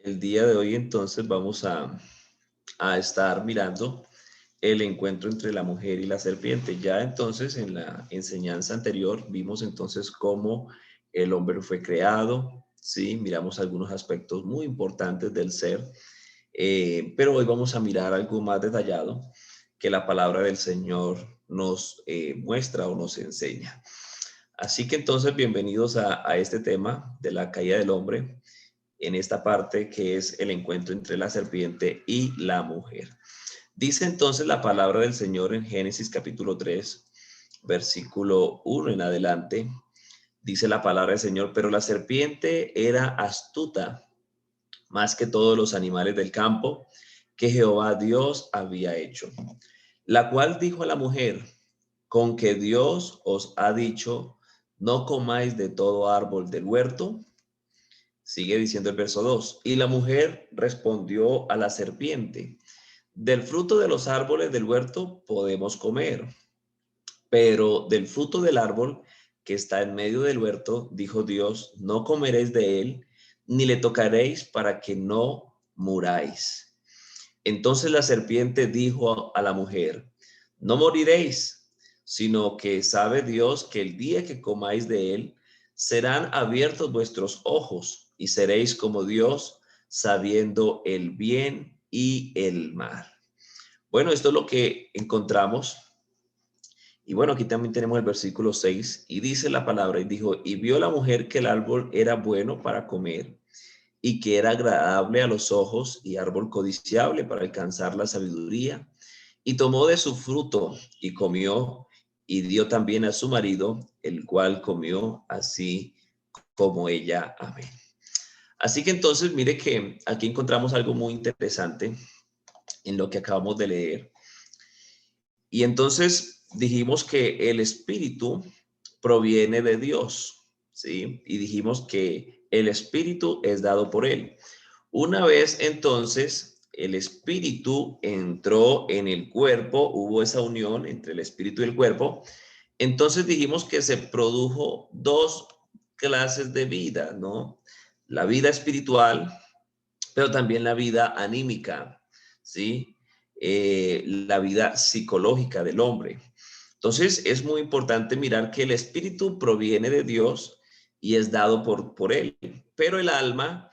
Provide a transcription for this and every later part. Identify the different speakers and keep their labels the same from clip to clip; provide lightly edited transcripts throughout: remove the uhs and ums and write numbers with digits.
Speaker 1: El día de hoy entonces vamos a estar mirando el encuentro entre la mujer y la serpiente. Ya entonces en la enseñanza anterior vimos entonces cómo el hombre fue creado, ¿sí? Miramos algunos aspectos muy importantes del ser, pero hoy vamos a mirar algo más detallado que la palabra del Señor nos muestra o nos enseña. Así que entonces bienvenidos a este tema de la caída del hombre en esta parte que es el encuentro entre la serpiente y la mujer. Dice entonces la palabra del Señor en Génesis capítulo 3, versículo 1 en adelante. Dice la palabra del Señor, pero la serpiente era astuta más que todos los animales del campo que Jehová Dios había hecho, la cual dijo a la mujer, con que Dios os ha dicho, no comáis de todo árbol del huerto. Sigue diciendo el verso 2. Y la mujer respondió a la serpiente, del fruto de los árboles del huerto podemos comer, pero del fruto del árbol que está en medio del huerto, dijo Dios, no comeréis de él, ni le tocaréis para que no muráis. Entonces la serpiente dijo a la mujer, no moriréis, sino que sabe Dios que el día que comáis de él, serán abiertos vuestros ojos y seréis como Dios, sabiendo el bien y el mal. Bueno, esto es lo que encontramos. Y bueno, aquí también tenemos el versículo 6 y dice la palabra y dijo, y vio la mujer que el árbol era bueno para comer y que era agradable a los ojos y árbol codiciable para alcanzar la sabiduría. Y tomó de su fruto y comió y dio también a su marido, el cual comió así como ella. Amén. Así que entonces mire que aquí encontramos algo muy interesante en lo que acabamos de leer. Y entonces dijimos que el espíritu proviene de Dios, ¿sí? Y dijimos que el espíritu es dado por él. Una vez entonces el espíritu entró en el cuerpo, hubo esa unión entre el espíritu y el cuerpo, entonces dijimos que se produjo dos clases de vida, ¿no? La vida espiritual, pero también la vida anímica, ¿sí? La vida psicológica del hombre. Entonces es muy importante mirar que el espíritu proviene de Dios y es dado por él, pero el alma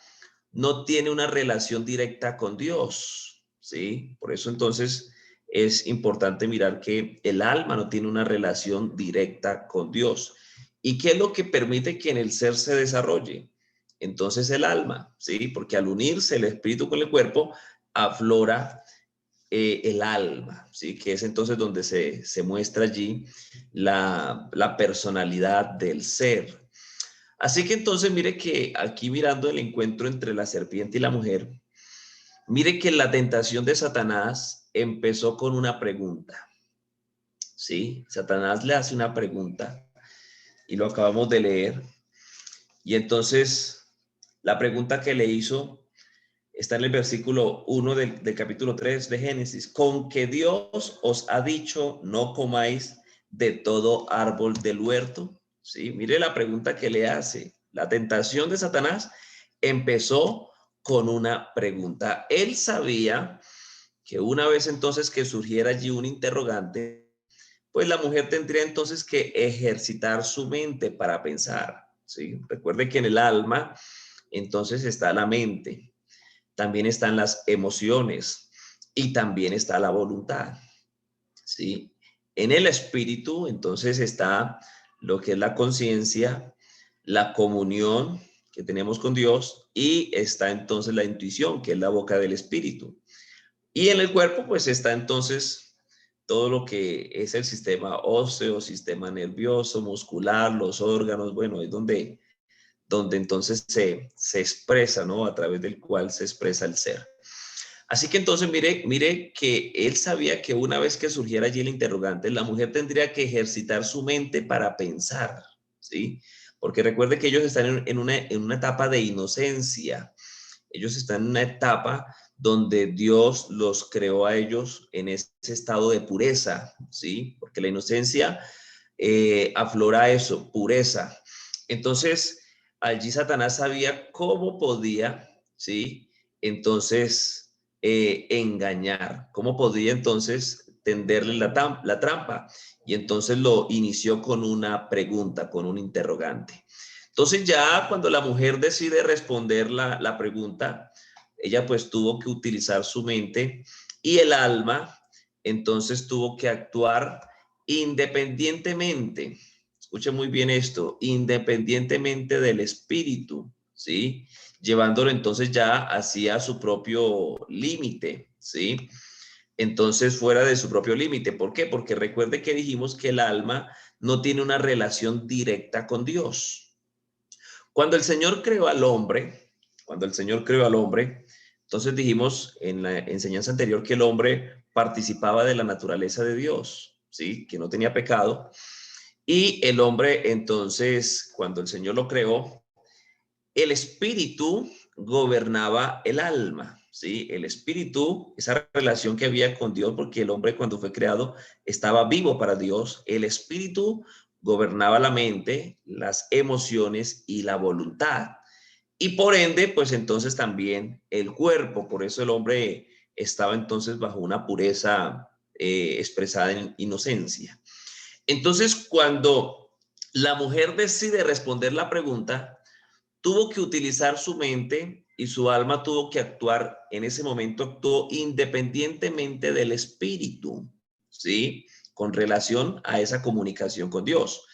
Speaker 1: no tiene una relación directa con Dios, ¿sí? Por eso entonces es importante mirar que el alma no tiene una relación directa con Dios. ¿Y qué es lo que permite que en el ser se desarrolle? Entonces el alma, ¿sí? Porque al unirse el espíritu con el cuerpo, aflora el alma, ¿sí? Que es entonces donde se muestra allí la personalidad del ser. Así que entonces mire que aquí mirando el encuentro entre la serpiente y la mujer, mire que la tentación de Satanás empezó con una pregunta, ¿sí? Satanás le hace una pregunta y lo acabamos de leer. Y entonces la pregunta que le hizo está en el versículo 1 del capítulo 3 de Génesis, con que Dios os ha dicho no comáis de todo árbol del huerto. ¿Sí? Mire la pregunta que le hace. La tentación de Satanás empezó con una pregunta. Él sabía que una vez entonces que surgiera allí un interrogante, pues la mujer tendría entonces que ejercitar su mente para pensar. ¿Sí? Recuerde que en el alma entonces está la mente, también están las emociones y también está la voluntad, ¿sí? En el espíritu, entonces, está lo que es la conciencia, la comunión que tenemos con Dios y está entonces la intuición, que es la boca del espíritu. Y en el cuerpo, pues está entonces todo lo que es el sistema óseo, sistema nervioso, muscular, los órganos, bueno, es donde entonces se expresa, ¿no? A través del cual se expresa el ser. Así que entonces mire que él sabía que una vez que surgiera allí el interrogante, la mujer tendría que ejercitar su mente para pensar, ¿sí? Porque recuerde que ellos están en una etapa de inocencia. Ellos están en una etapa donde Dios los creó a ellos en ese estado de pureza, ¿sí? Porque la inocencia aflora eso, pureza. Entonces, allí Satanás sabía cómo podía, ¿sí? entonces engañar? ¿Cómo podría entonces tenderle la trampa? Y entonces lo inició con una pregunta, con un interrogante. Entonces ya cuando la mujer decide responder la pregunta, ella pues tuvo que utilizar su mente y el alma, entonces tuvo que actuar independientemente. Escuche muy bien esto, independientemente del espíritu, ¿sí? Llevándolo entonces ya hacia su propio límite, ¿sí? Entonces fuera de su propio límite. ¿Por qué? Porque recuerde que dijimos que el alma no tiene una relación directa con Dios. Cuando el Señor creó al hombre, cuando el Señor creó al hombre, entonces dijimos en la enseñanza anterior que el hombre participaba de la naturaleza de Dios, ¿sí? Que no tenía pecado. Y el hombre, entonces, cuando el Señor lo creó, el espíritu gobernaba el alma, ¿sí? El espíritu, esa relación que había con Dios, porque el hombre cuando fue creado estaba vivo para Dios, el espíritu gobernaba la mente, las emociones y la voluntad. Y por ende, pues entonces también el cuerpo, por eso el hombre estaba entonces bajo una pureza expresada en inocencia. Entonces, cuando la mujer decide responder la pregunta, tuvo que utilizar su mente y su alma tuvo que actuar, en ese momento actuó independientemente del espíritu, ¿sí? Con relación a esa comunicación con Dios.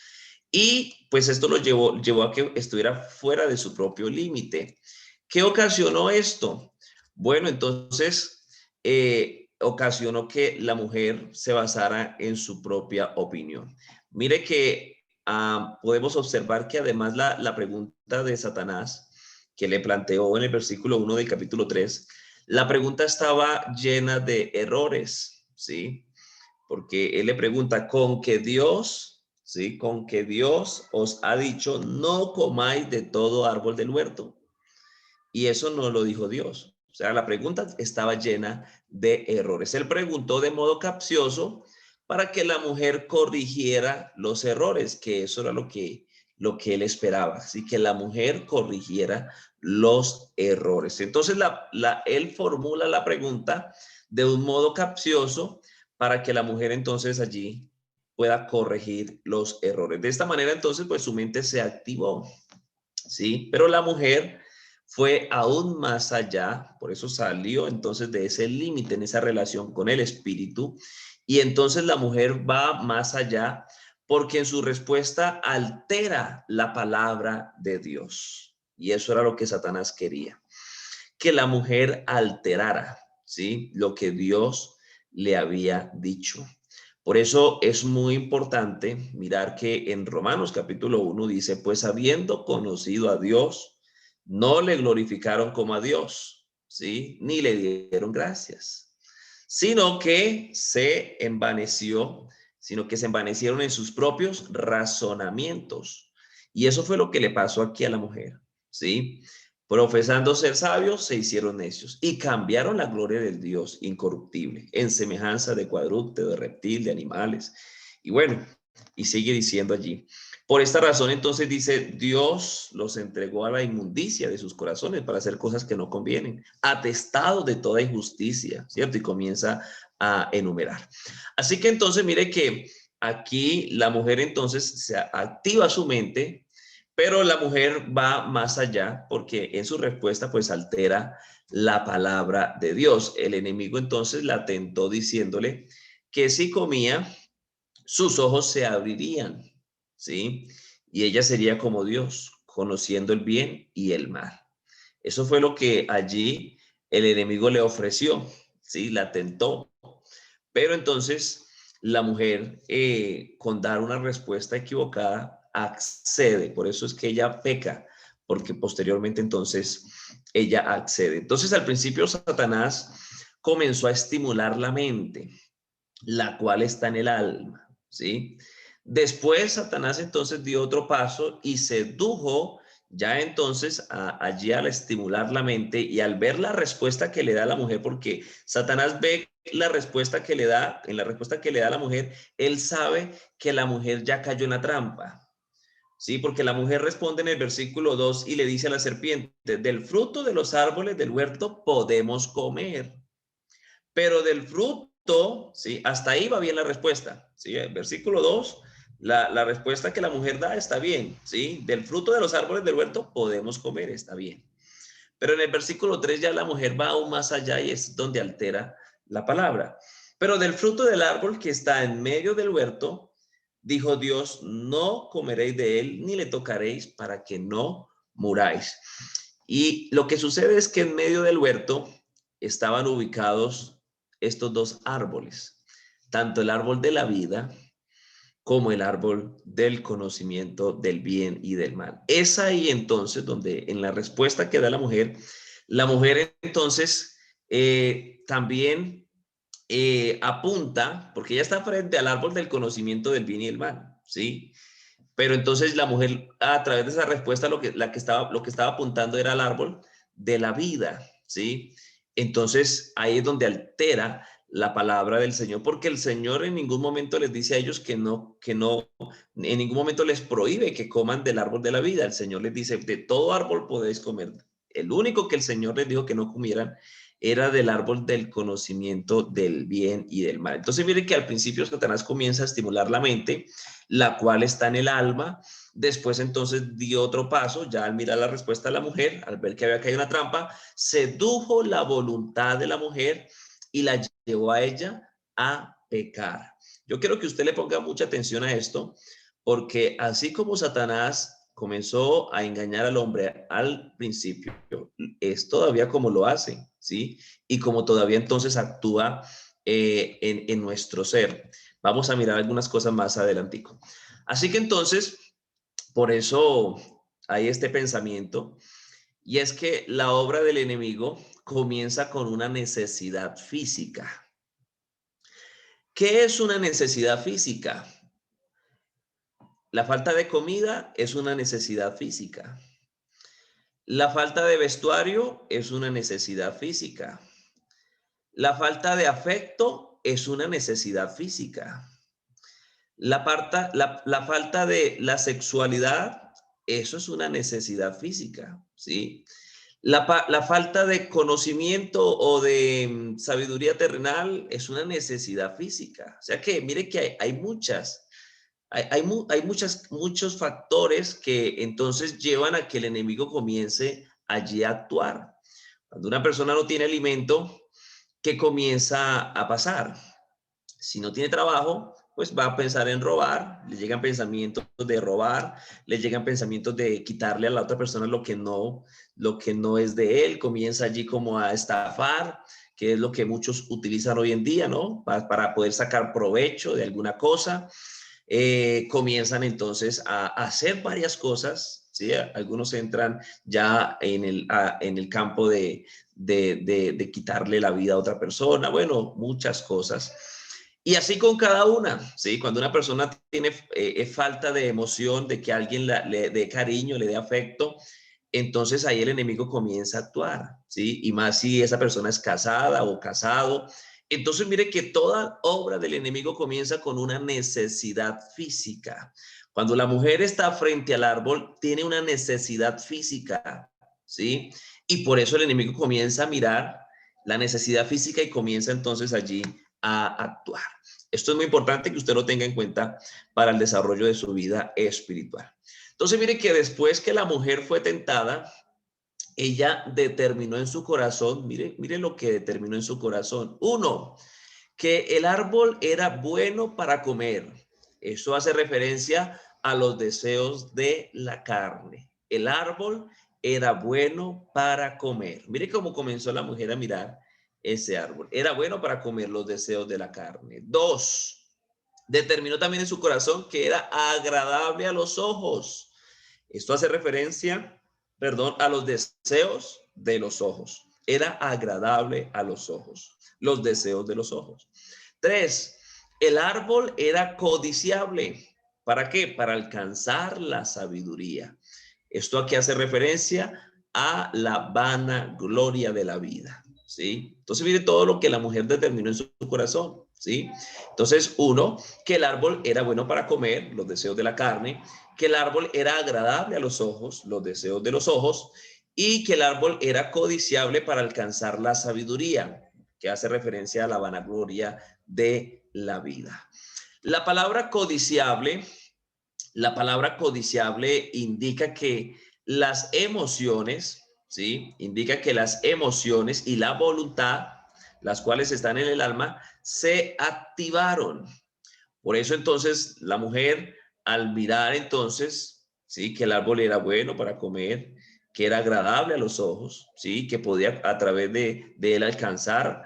Speaker 1: Y pues esto lo llevó a que estuviera fuera de su propio límite. ¿Qué ocasionó esto? Bueno, entonces ocasionó que la mujer se basara en su propia opinión. Mire que podemos observar que además la pregunta de Satanás que le planteó en el versículo 1 del capítulo 3, la pregunta estaba llena de errores, ¿sí? Porque él le pregunta, ¿con que Dios, sí, con que Dios os ha dicho, no comáis de todo árbol del huerto? Y eso no lo dijo Dios. O sea, la pregunta estaba llena de errores. Él preguntó de modo capcioso para que la mujer corrigiera los errores, que eso era lo que él esperaba. Así que la mujer corrigiera los errores. Entonces, él formula la pregunta de un modo capcioso para que la mujer entonces allí pueda corregir los errores. De esta manera, entonces, pues su mente se activó, ¿sí? Pero la mujer fue aún más allá, por eso salió entonces de ese límite en esa relación con el espíritu, y entonces la mujer va más allá porque en su respuesta altera la palabra de Dios. Y eso era lo que Satanás quería, que la mujer alterara, ¿sí? Lo que Dios le había dicho. Por eso es muy importante mirar que en Romanos capítulo 1 dice, pues habiendo conocido a Dios, no le glorificaron como a Dios, ¿sí? Ni le dieron gracias, sino que se envanecieron en sus propios razonamientos. Y eso fue lo que le pasó aquí a la mujer, ¿sí? Profesando ser sabios, se hicieron necios y cambiaron la gloria del Dios incorruptible en semejanza de cuadrúpedo, de reptil, de animales. Y bueno, y sigue diciendo allí. Por esta razón, entonces dice, Dios los entregó a la inmundicia de sus corazones para hacer cosas que no convienen, atestados de toda injusticia, ¿cierto? Y comienza a enumerar. Así que entonces mire que aquí la mujer entonces se activa su mente, pero la mujer va más allá porque en su respuesta pues altera la palabra de Dios. El enemigo entonces la tentó diciéndole que si comía, sus ojos se abrirían, ¿sí? Y ella sería como Dios, conociendo el bien y el mal. Eso fue lo que allí el enemigo le ofreció, ¿sí? La tentó. Pero entonces la mujer, con dar una respuesta equivocada, accede. Por eso es que ella peca, porque posteriormente entonces ella accede. Entonces al principio Satanás comenzó a estimular la mente, la cual está en el alma, ¿sí? Después Satanás entonces dio otro paso y sedujo ya entonces allí al estimular la mente y al ver la respuesta que le da la mujer, porque Satanás ve la respuesta que le da, en la respuesta que le da la mujer, él sabe que la mujer ya cayó en la trampa. ¿sí? Porque la mujer responde en el versículo 2 y le dice a la serpiente, del fruto de los árboles del huerto podemos comer, pero del fruto, ¿sí? Hasta ahí va bien la respuesta, ¿sí? El versículo 2, la respuesta que la mujer da está bien, ¿sí? Del fruto de los árboles del huerto podemos comer, está bien. Pero en el versículo 3 ya la mujer va aún más allá y es donde altera la palabra. Pero del fruto del árbol que está en medio del huerto, dijo Dios, no comeréis de él ni le tocaréis para que no muráis. Y lo que sucede es que en medio del huerto estaban ubicados estos dos árboles, tanto el árbol de la vida como el árbol del conocimiento del bien y del mal. Es ahí entonces donde en la respuesta que da la mujer entonces también apunta, porque ella está frente al árbol del conocimiento del bien y del mal, ¿sí? Pero entonces la mujer a través de esa respuesta lo que estaba apuntando era al árbol de la vida, ¿sí? Entonces ahí es donde altera la palabra del Señor, porque el Señor en ningún momento les dice a ellos que no, en ningún momento les prohíbe que coman del árbol de la vida. El Señor les dice, de todo árbol podéis comer. El único que el Señor les dijo que no comieran era del árbol del conocimiento del bien y del mal. Entonces miren que al principio Satanás comienza a estimular la mente, la cual está en el alma. Después entonces dio otro paso, ya al mirar la respuesta de la mujer, al ver que había caído una trampa, sedujo la voluntad de la mujer y la llevó a ella a pecar. Yo quiero que usted le ponga mucha atención a esto, porque así como Satanás comenzó a engañar al hombre al principio, es todavía como lo hace, ¿sí? Y como todavía entonces actúa en nuestro ser. Vamos a mirar algunas cosas más adelantico. Así que entonces, por eso hay este pensamiento, y es que la obra del enemigo comienza con una necesidad física. ¿Qué es una necesidad física? La falta de comida es una necesidad física. La falta de vestuario es una necesidad física. La falta de afecto es una necesidad física. La falta de la sexualidad, eso es una necesidad física, ¿sí? La falta de conocimiento o de sabiduría terrenal es una necesidad física. O sea que mire que hay muchos factores que entonces llevan a que el enemigo comience allí a actuar. Cuando una persona no tiene alimento, ¿qué comienza a pasar? Si no tiene trabajo, pues va a pensar en robar, le llegan pensamientos de robar, le llegan pensamientos de quitarle a la otra persona lo que no es de él, comienza allí como a estafar, que es lo que muchos utilizan hoy en día, ¿no? Para poder sacar provecho de alguna cosa. Comienzan entonces a hacer varias cosas, ¿sí? Algunos entran ya en el campo de quitarle la vida a otra persona, bueno, muchas cosas. Y así con cada una, ¿sí? Cuando una persona tiene falta de emoción, de que alguien le dé cariño, le dé afecto, entonces ahí el enemigo comienza a actuar, ¿sí? Y más si esa persona es casada o casado. Entonces mire que toda obra del enemigo comienza con una necesidad física. Cuando la mujer está frente al árbol, tiene una necesidad física, ¿sí? Y por eso el enemigo comienza a mirar la necesidad física y comienza entonces allí a actuar. Esto es muy importante que usted lo tenga en cuenta para el desarrollo de su vida espiritual. Entonces, mire que después que la mujer fue tentada, ella determinó en su corazón, mire lo que determinó en su corazón. Uno, que el árbol era bueno para comer. Eso hace referencia a los deseos de la carne. El árbol era bueno para comer. Mire cómo comenzó la mujer a mirar ese árbol. Era bueno para comer los deseos de la carne. Dos, determinó también en su corazón que era agradable a los ojos. Esto hace referencia, perdón, a los deseos de los ojos. Era agradable a los ojos, los deseos de los ojos. Tres, el árbol era codiciable. ¿Para qué? Para alcanzar la sabiduría. Esto aquí hace referencia a la vanagloria de la vida, ¿sí? Entonces mire todo lo que la mujer determinó en su corazón. ¿sí? Entonces, uno, que el árbol era bueno para comer, los deseos de la carne, que el árbol era agradable a los ojos, los deseos de los ojos, y que el árbol era codiciable para alcanzar la sabiduría, que hace referencia a la vanagloria de la vida. La palabra codiciable, la palabra codiciable indica que las emociones, ¿sí? Indica que las emociones y la voluntad, las cuales están en el alma, se activaron. Por eso entonces la mujer, al mirar entonces, ¿sí? Que el árbol era bueno para comer, que era agradable a los ojos, ¿sí? Que podía a través de él alcanzar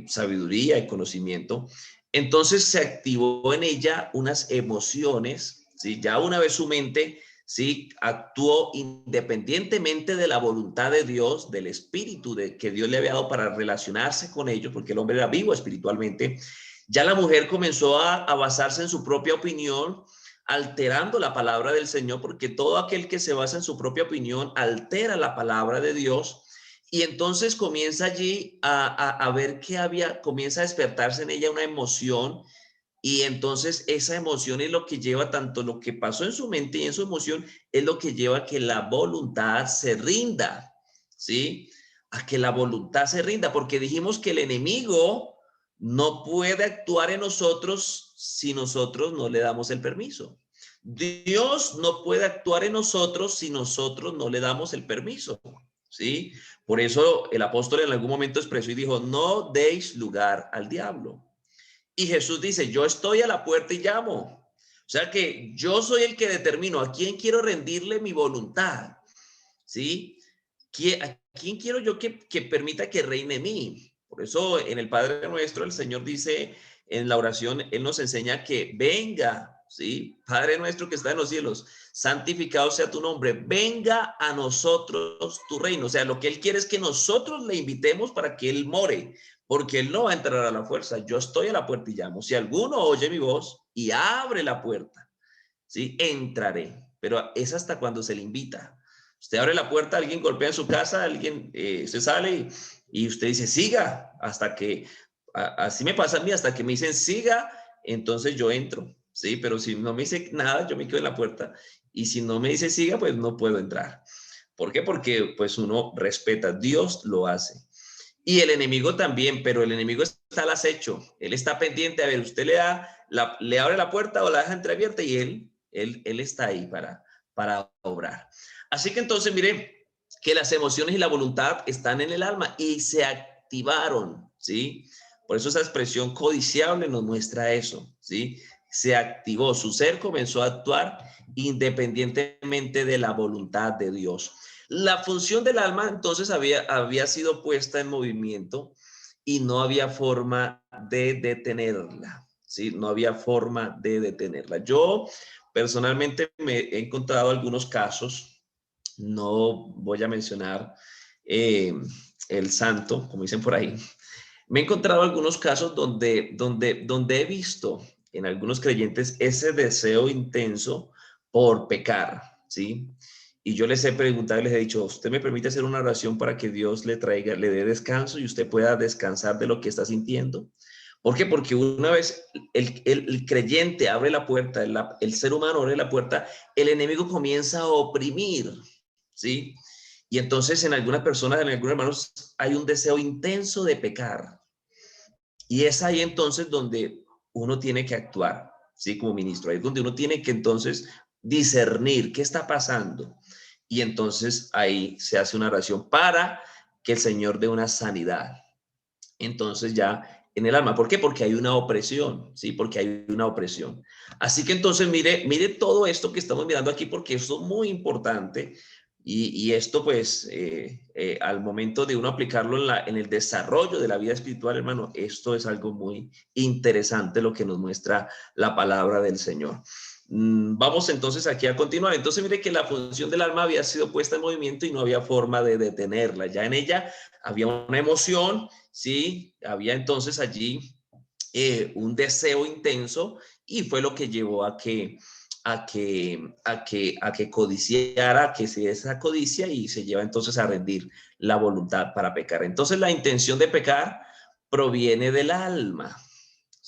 Speaker 1: sabiduría y conocimiento. Entonces se activó en ella unas emociones, ¿sí? Ya una vez su mente, ¿sí? Actuó independientemente de la voluntad de Dios, del espíritu que Dios le había dado para relacionarse con ellos, porque el hombre era vivo espiritualmente. Ya la mujer comenzó a basarse en su propia opinión, alterando la palabra del Señor, porque todo aquel que se basa en su propia opinión altera la palabra de Dios. Y entonces comienza allí a ver que comienza a despertarse en ella una emoción. Y entonces esa emoción es lo que lleva, tanto lo que pasó en su mente y en su emoción, es lo que lleva a que la voluntad se rinda, ¿sí? A que la voluntad se rinda, porque dijimos que el enemigo no puede actuar en nosotros si nosotros no le damos el permiso. Dios no puede actuar en nosotros si nosotros no le damos el permiso, ¿sí? Por eso el apóstol en algún momento expresó y dijo, no deis lugar al diablo. Y Jesús dice, yo estoy a la puerta y llamo. O sea que yo soy el que determino a quién quiero rendirle mi voluntad, ¿sí? ¿A quién quiero yo que permita que reine en mí? Por eso en el Padre Nuestro el Señor dice en la oración, Él nos enseña que venga, ¿sí? Padre nuestro que está en los cielos, santificado sea tu nombre, venga a nosotros tu reino. O sea, lo que Él quiere es que nosotros le invitemos para que Él more, porque Él no va a entrar a la fuerza. Yo estoy a la puerta y llamo. Si alguno oye mi voz y abre la puerta, ¿sí? Entraré. Pero es hasta cuando se le invita. Usted abre la puerta, alguien golpea en su casa, alguien se sale y usted dice, siga, hasta que, así me pasa a mí, hasta que me dicen, siga, entonces yo entro, ¿sí? Pero si no me dice nada, yo me quedo en la puerta. Y si no me dice siga, pues no puedo entrar. ¿Por qué? Porque pues uno respeta, Dios lo hace. Y el enemigo también, pero el enemigo está al acecho. Él está pendiente. A ver, usted le abre la puerta o la deja entreabierta y él está ahí para obrar. Así que entonces, mire que las emociones y la voluntad están en el alma y se activaron, ¿sí? Por eso esa expresión codiciable nos muestra eso, ¿sí? Se activó, su ser comenzó a actuar independientemente de la voluntad de Dios. La función del alma entonces había sido puesta en movimiento y no había forma de detenerla, ¿sí? No había forma de detenerla. Yo personalmente me he encontrado algunos casos, no voy a mencionar eh, el santo, como dicen por ahí. Me he encontrado algunos casos donde he visto en algunos creyentes ese deseo intenso por pecar, ¿sí? Y yo les he preguntado y les he dicho, ¿usted me permite hacer una oración para que Dios le dé descanso y usted pueda descansar de lo que está sintiendo? ¿Por qué? Porque una vez el creyente abre la puerta, el ser humano abre la puerta, el enemigo comienza a oprimir, ¿sí? Y entonces en algunas personas, en algunos hermanos, hay un deseo intenso de pecar. Y es ahí entonces donde uno tiene que actuar, ¿sí? Como ministro, ahí es donde uno tiene que entonces discernir qué está pasando. Y entonces ahí se hace una oración para que el Señor dé una sanidad. Entonces ya en el alma. ¿Por qué? Porque hay una opresión, ¿sí? Porque hay una opresión. Así que entonces mire todo esto que estamos mirando aquí, porque esto es muy importante. Y esto pues al momento de uno aplicarlo en el desarrollo de la vida espiritual, hermano, esto es algo muy interesante lo que nos muestra la palabra del Señor. Vamos entonces aquí a continuar. Entonces mire que la función del alma había sido puesta en movimiento y no había forma de detenerla. Ya en ella había una emoción, ¿sí? Había entonces allí un deseo intenso y fue lo que llevó a que codiciara, a que se dé esa codicia y se lleva entonces a rendir la voluntad para pecar. Entonces la intención de pecar proviene del alma,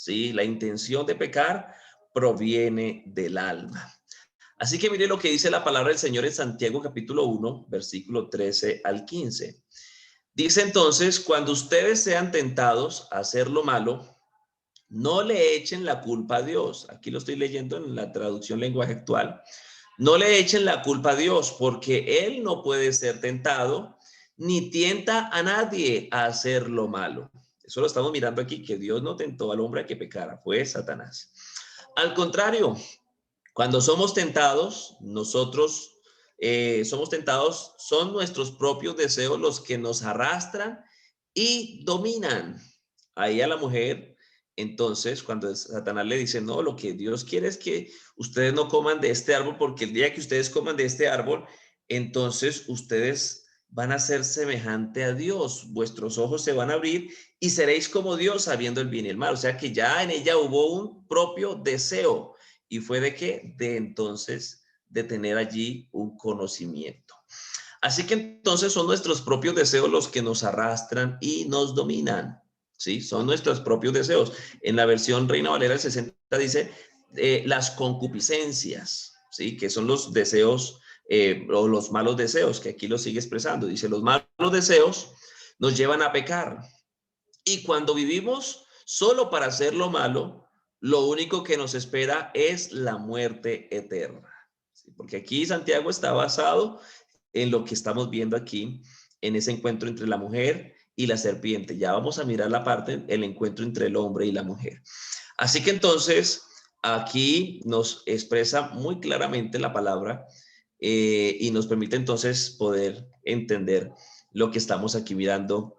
Speaker 1: ¿sí? La intención de pecar proviene del alma. Así que mire lo que dice la palabra del Señor en Santiago capítulo 1, versículo 13 al 15. Dice entonces, cuando ustedes sean tentados a hacer lo malo, no le echen la culpa a Dios. Aquí lo estoy leyendo en la traducción lenguaje actual. No le echen la culpa a Dios, porque Él no puede ser tentado, ni tienta a nadie a hacer lo malo. Eso lo estamos mirando aquí, que Dios no tentó al hombre a que pecara, fue Satanás. Al contrario, cuando somos tentados, nosotros somos tentados, son nuestros propios deseos los que nos arrastran y dominan. Ahí a la mujer, entonces, cuando Satanás le dice, no, lo que Dios quiere es que ustedes no coman de este árbol, porque el día que ustedes coman de este árbol, entonces ustedes van a ser semejante a Dios, vuestros ojos se van a abrir y seréis como Dios sabiendo el bien y el mal. O sea que ya en ella hubo un propio deseo. ¿Y fue de qué? De entonces, de tener allí un conocimiento. Así que entonces son nuestros propios deseos los que nos arrastran y nos dominan. ¿Sí? Son nuestros propios deseos. En la versión Reina Valera del 60 dice las concupiscencias, ¿sí? Que son los deseos o los malos deseos, que aquí lo sigue expresando. Dice, los malos deseos nos llevan a pecar. Y cuando vivimos solo para hacer lo malo, lo único que nos espera es la muerte eterna. ¿Sí? Porque aquí Santiago está basado en lo que estamos viendo aquí, en ese encuentro entre la mujer y la serpiente. Ya vamos a mirar la parte, el encuentro entre el hombre y la mujer. Así que entonces, aquí nos expresa muy claramente la palabra y nos permite entonces poder entender lo que estamos aquí mirando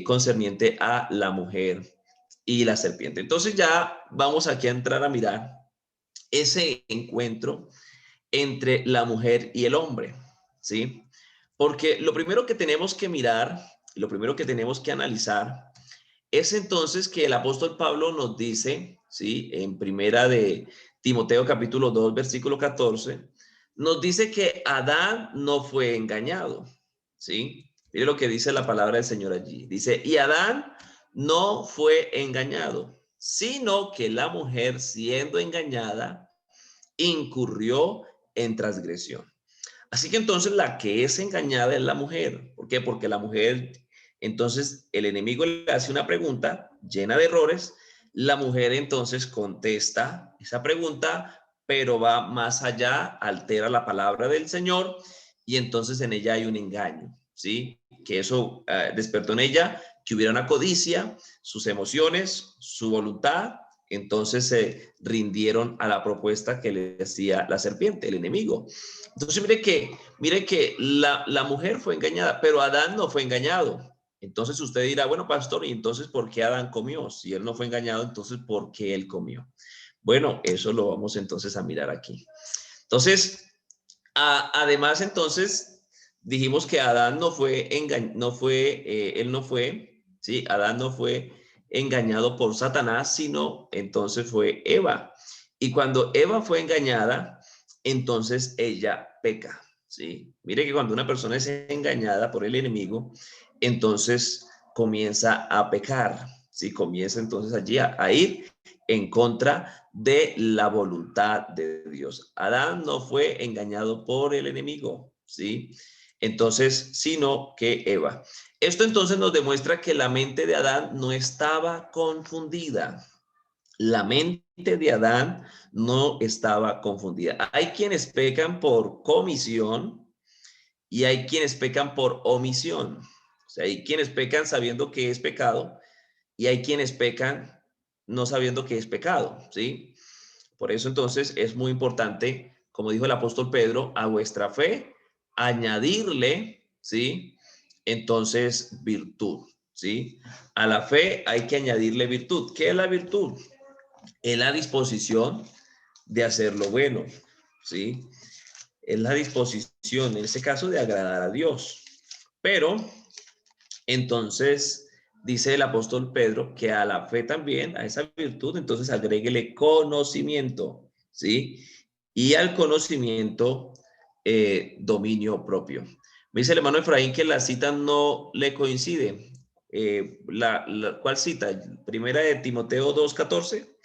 Speaker 1: concerniente a la mujer y la serpiente. Entonces ya vamos aquí a entrar a mirar ese encuentro entre la mujer y el hombre, ¿sí? Porque lo primero que tenemos que mirar, lo primero que tenemos que analizar es entonces que el apóstol Pablo nos dice, ¿sí? En primera de Timoteo capítulo 2, versículo 14, nos dice que Adán no fue engañado, ¿sí? Mire lo que dice la palabra del Señor allí. Dice, y Adán no fue engañado, sino que la mujer siendo engañada incurrió en transgresión. Así que entonces la que es engañada es la mujer. ¿Por qué? Porque la mujer, entonces el enemigo le hace una pregunta llena de errores, la mujer entonces contesta esa pregunta, pero va más allá, altera la palabra del Señor y entonces en ella hay un engaño, ¿sí? Que eso despertó en ella que hubiera una codicia, sus emociones, su voluntad, entonces se rindieron a la propuesta que le hacía la serpiente, el enemigo. Entonces mire que la mujer fue engañada, pero Adán no fue engañado. Entonces usted dirá, bueno, pastor, ¿y entonces por qué Adán comió? Si él no fue engañado, entonces ¿por qué él comió? Bueno, eso lo vamos entonces a mirar aquí. Entonces, además entonces dijimos que Adán no fue, él no fue, ¿sí? Adán no fue engañado por Satanás, sino entonces fue Eva. Y cuando Eva fue engañada, entonces ella peca, ¿sí? Mire que cuando una persona es engañada por el enemigo, entonces comienza a pecar, ¿sí? Comienza entonces allí a ir en contra de la voluntad de Dios. Adán no fue engañado por el enemigo, ¿sí? Entonces, sino que Eva. Esto entonces nos demuestra que la mente de Adán no estaba confundida. La mente de Adán no estaba confundida. Hay quienes pecan por comisión y hay quienes pecan por omisión. O sea, hay quienes pecan sabiendo que es pecado y hay quienes pecan no sabiendo que es pecado, ¿sí? Por eso entonces es muy importante, como dijo el apóstol Pedro, a vuestra fe añadirle, ¿sí? Entonces virtud, ¿sí? A la fe hay que añadirle virtud. ¿Qué es la virtud? Es la disposición de hacer lo bueno, ¿sí? Es la disposición, en ese caso, de agradar a Dios. Pero entonces, dice el apóstol Pedro que a la fe también, a esa virtud, entonces agréguele conocimiento, ¿sí? Y al conocimiento, dominio propio. Me dice el hermano Efraín que la cita no le coincide. ¿Cuál cita? Primera de Timoteo 2:14.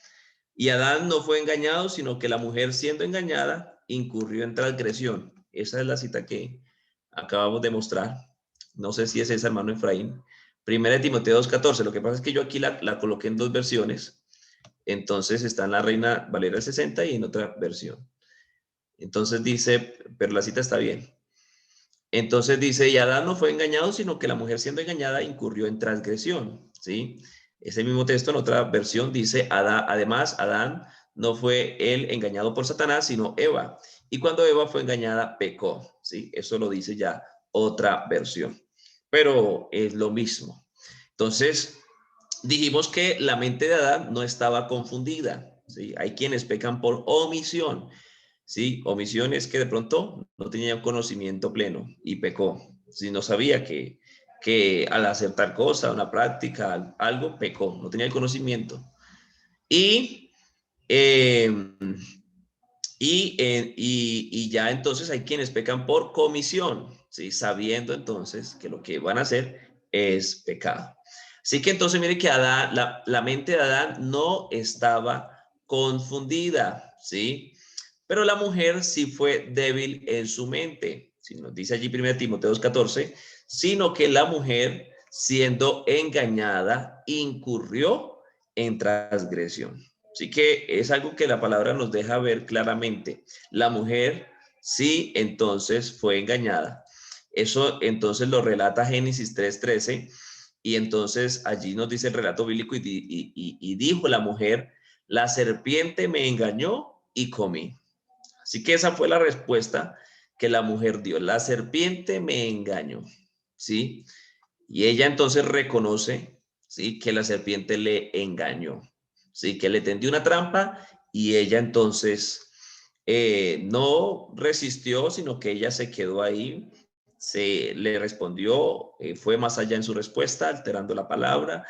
Speaker 1: Y Adán no fue engañado, sino que la mujer siendo engañada incurrió en transgresión. Esa es la cita que acabamos de mostrar. No sé si es esa, hermano Efraín. Primera de Timoteo 2:14. Lo que pasa es que yo aquí la coloqué en dos versiones. Entonces está en la Reina Valera 60 y en otra versión. Entonces dice, pero la cita está bien. Entonces dice, y Adán no fue engañado, sino que la mujer siendo engañada incurrió en transgresión, ¿sí? Ese mismo texto en otra versión dice, además, Adán no fue él engañado por Satanás, sino Eva. Y cuando Eva fue engañada, pecó, ¿sí? Eso lo dice ya otra versión. Pero es lo mismo. Entonces, dijimos que la mente de Adán no estaba confundida, ¿sí? Hay quienes pecan por omisión. ¿Sí? Omisión es que de pronto no tenía conocimiento pleno y pecó. Si no sabía que al hacer tal cosa, una práctica, algo, pecó, no tenía el conocimiento. Y, eh, y ya entonces hay quienes pecan por comisión, ¿sí? Sabiendo entonces que lo que van a hacer es pecado. Así que entonces mire que Adán, la mente de Adán no estaba confundida, ¿sí? Pero la mujer sí fue débil en su mente, si nos dice allí 1 Timoteo 2:14, sino que la mujer, siendo engañada, incurrió en transgresión. Así que es algo que la palabra nos deja ver claramente. La mujer sí entonces fue engañada. Eso entonces lo relata Génesis 3:13 y entonces allí nos dice el relato bíblico y dijo la mujer, la serpiente me engañó y comí. Así que esa fue la respuesta que la mujer dio. La serpiente me engañó, ¿sí? Y ella entonces reconoce, ¿sí? Que la serpiente le engañó, ¿sí? Que le tendió una trampa y ella entonces no resistió, sino que ella se quedó ahí, se le respondió, fue más allá en su respuesta, alterando la palabra,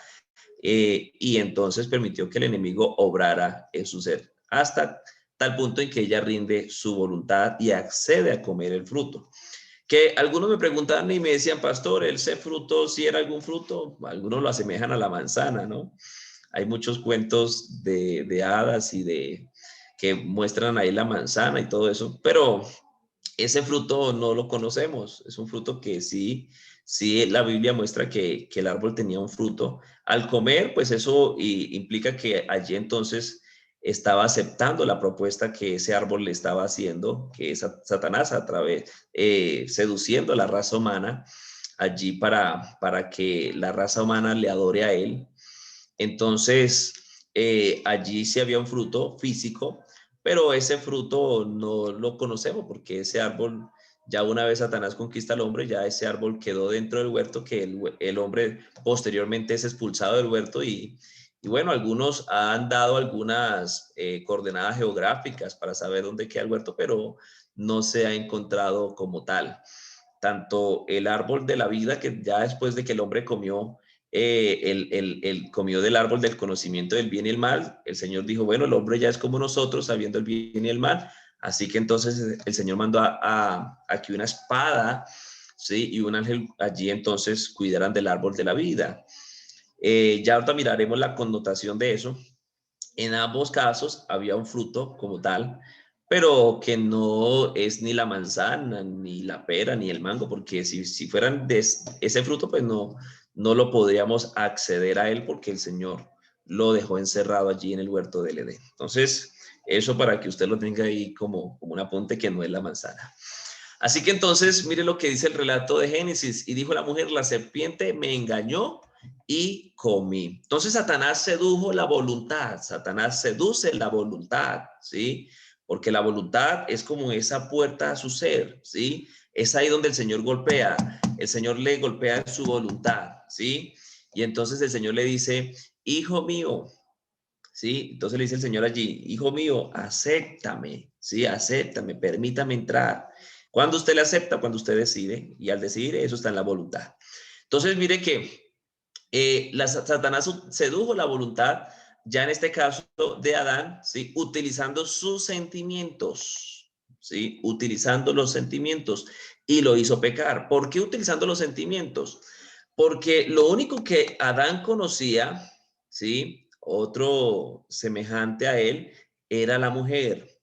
Speaker 1: y entonces permitió que el enemigo obrara en su ser, hasta tal punto en que ella rinde su voluntad y accede a comer el fruto. Que algunos me preguntaban y me decían, pastor, ¿ese fruto si era algún fruto? Algunos lo asemejan a la manzana, ¿no? Hay muchos cuentos de hadas y de que muestran ahí la manzana y todo eso, pero ese fruto no lo conocemos, es un fruto que sí la Biblia muestra que el árbol tenía un fruto. Al comer, pues eso implica que allí entonces estaba aceptando la propuesta que ese árbol le estaba haciendo, que es Satanás a través, seduciendo a la raza humana allí para que la raza humana le adore a él. Entonces, allí sí había un fruto físico, pero ese fruto no lo conocemos porque ese árbol, ya una vez Satanás conquista al hombre, ya ese árbol quedó dentro del huerto, que el hombre posteriormente es expulsado del huerto y bueno, algunos han dado algunas coordenadas geográficas para saber dónde queda el huerto, pero no se ha encontrado como tal. Tanto el árbol de la vida, que ya después de que el hombre comió, comió del árbol del conocimiento del bien y el mal, el Señor dijo, bueno, el hombre ya es como nosotros, sabiendo el bien y el mal, así que entonces el Señor mandó a que una espada, ¿sí? Y un ángel allí entonces cuidaran del árbol de la vida. Ya ahorita miraremos la connotación de eso. En ambos casos había un fruto como tal, pero que no es ni la manzana, ni la pera, ni el mango, porque si fueran de ese fruto, pues no lo podríamos acceder a él porque el Señor lo dejó encerrado allí en el huerto del Edén. Entonces, eso para que usted lo tenga ahí como un apunte que no es la manzana. Así que entonces, mire lo que dice el relato de Génesis. Y dijo la mujer, la serpiente me engañó y comí. Entonces Satanás sedujo la voluntad, Satanás seduce la voluntad, ¿sí? Porque la voluntad es como esa puerta a su ser, ¿sí? Es ahí donde el Señor golpea, el Señor le golpea en su voluntad, ¿sí? Y entonces el Señor le dice, hijo mío, ¿sí? Entonces le dice el Señor allí, hijo mío, acéptame, ¿sí? Acéptame, permítame entrar. Cuando usted le acepta, cuando usted decide, y al decidir, eso está en la voluntad. Entonces, mire que Satanás sedujo la voluntad, ya en este caso de Adán, ¿sí? Utilizando sus sentimientos, ¿sí? Utilizando los sentimientos y lo hizo pecar. ¿Por qué utilizando los sentimientos? Porque lo único que Adán conocía, ¿sí? Otro semejante a él, era la mujer.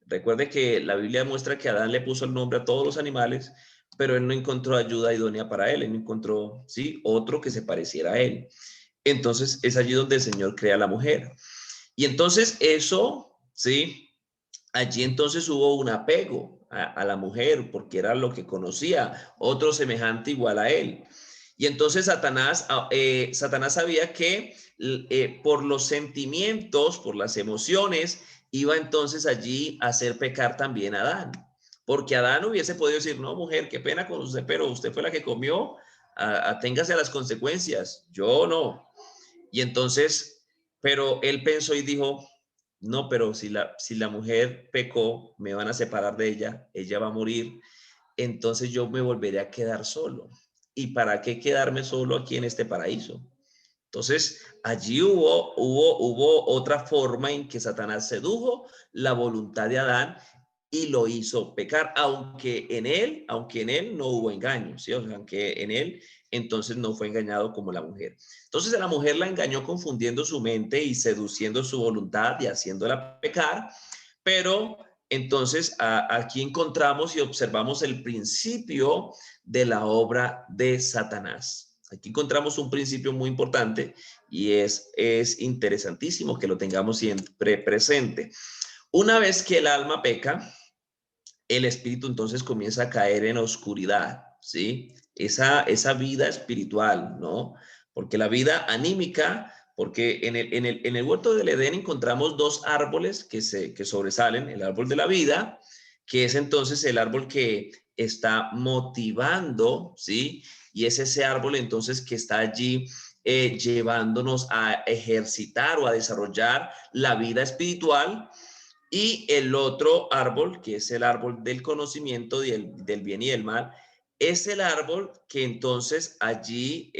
Speaker 1: Recuerde que la Biblia muestra que Adán le puso el nombre a todos los animales, pero él no encontró ayuda idónea para él, él no encontró, ¿sí? Otro que se pareciera a él. Entonces es allí donde el Señor crea a la mujer. Y entonces eso, ¿sí? Allí entonces hubo un apego a la mujer porque era lo que conocía, otro semejante igual a él. Y entonces Satanás sabía que por los sentimientos, por las emociones, iba entonces allí a hacer pecar también a Adán. Porque Adán hubiese podido decir, no, mujer, qué pena con usted, pero usted fue la que comió, aténgase a las consecuencias, yo no. Y entonces, pero él pensó y dijo, no, pero si la mujer pecó, me van a separar de ella, ella va a morir, entonces yo me volveré a quedar solo. ¿Y para qué quedarme solo aquí en este paraíso? Entonces, allí hubo otra forma en que Satanás sedujo la voluntad de Adán y lo hizo pecar, aunque en él no hubo engaño, ¿sí? O sea, aunque en él entonces no fue engañado como la mujer. Entonces, a la mujer la engañó confundiendo su mente y seduciendo su voluntad y haciéndola pecar, pero entonces aquí encontramos y observamos el principio de la obra de Satanás. Aquí encontramos un principio muy importante y es interesantísimo que lo tengamos siempre presente. Una vez que el alma peca, el espíritu entonces comienza a caer en oscuridad, ¿sí? Esa vida espiritual, ¿no? Porque la vida anímica, porque en el huerto del Edén encontramos dos árboles que sobresalen, el árbol de la vida, que es entonces el árbol que está motivando, ¿sí? Y es ese árbol entonces que está allí llevándonos a ejercitar o a desarrollar la vida espiritual, y el otro árbol, que es el árbol del conocimiento del bien y del mal, es el árbol que entonces allí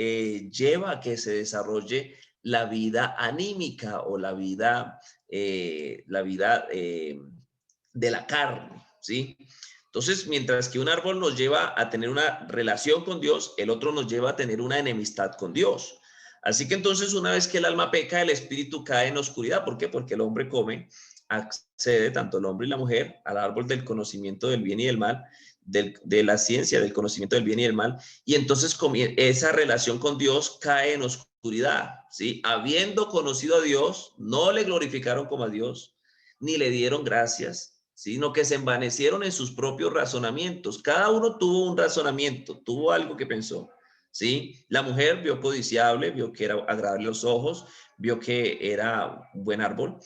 Speaker 1: lleva a que se desarrolle la vida anímica o la vida de la carne, ¿sí? Entonces, mientras que un árbol nos lleva a tener una relación con Dios, el otro nos lleva a tener una enemistad con Dios. Así que entonces, una vez que el alma peca, el espíritu cae en oscuridad. ¿Por qué? Porque el hombre accede, tanto el hombre y la mujer, al árbol del conocimiento del bien y del mal, de la ciencia, del conocimiento del bien y del mal, y entonces esa relación con Dios cae en oscuridad, ¿sí? Habiendo conocido a Dios, no le glorificaron como a Dios, ni le dieron gracias, sino que se envanecieron en sus propios razonamientos. Cada uno tuvo un razonamiento, tuvo algo que pensó, ¿sí? La mujer vio codiciable, vio que era agradable a los ojos, vio que era un buen árbol,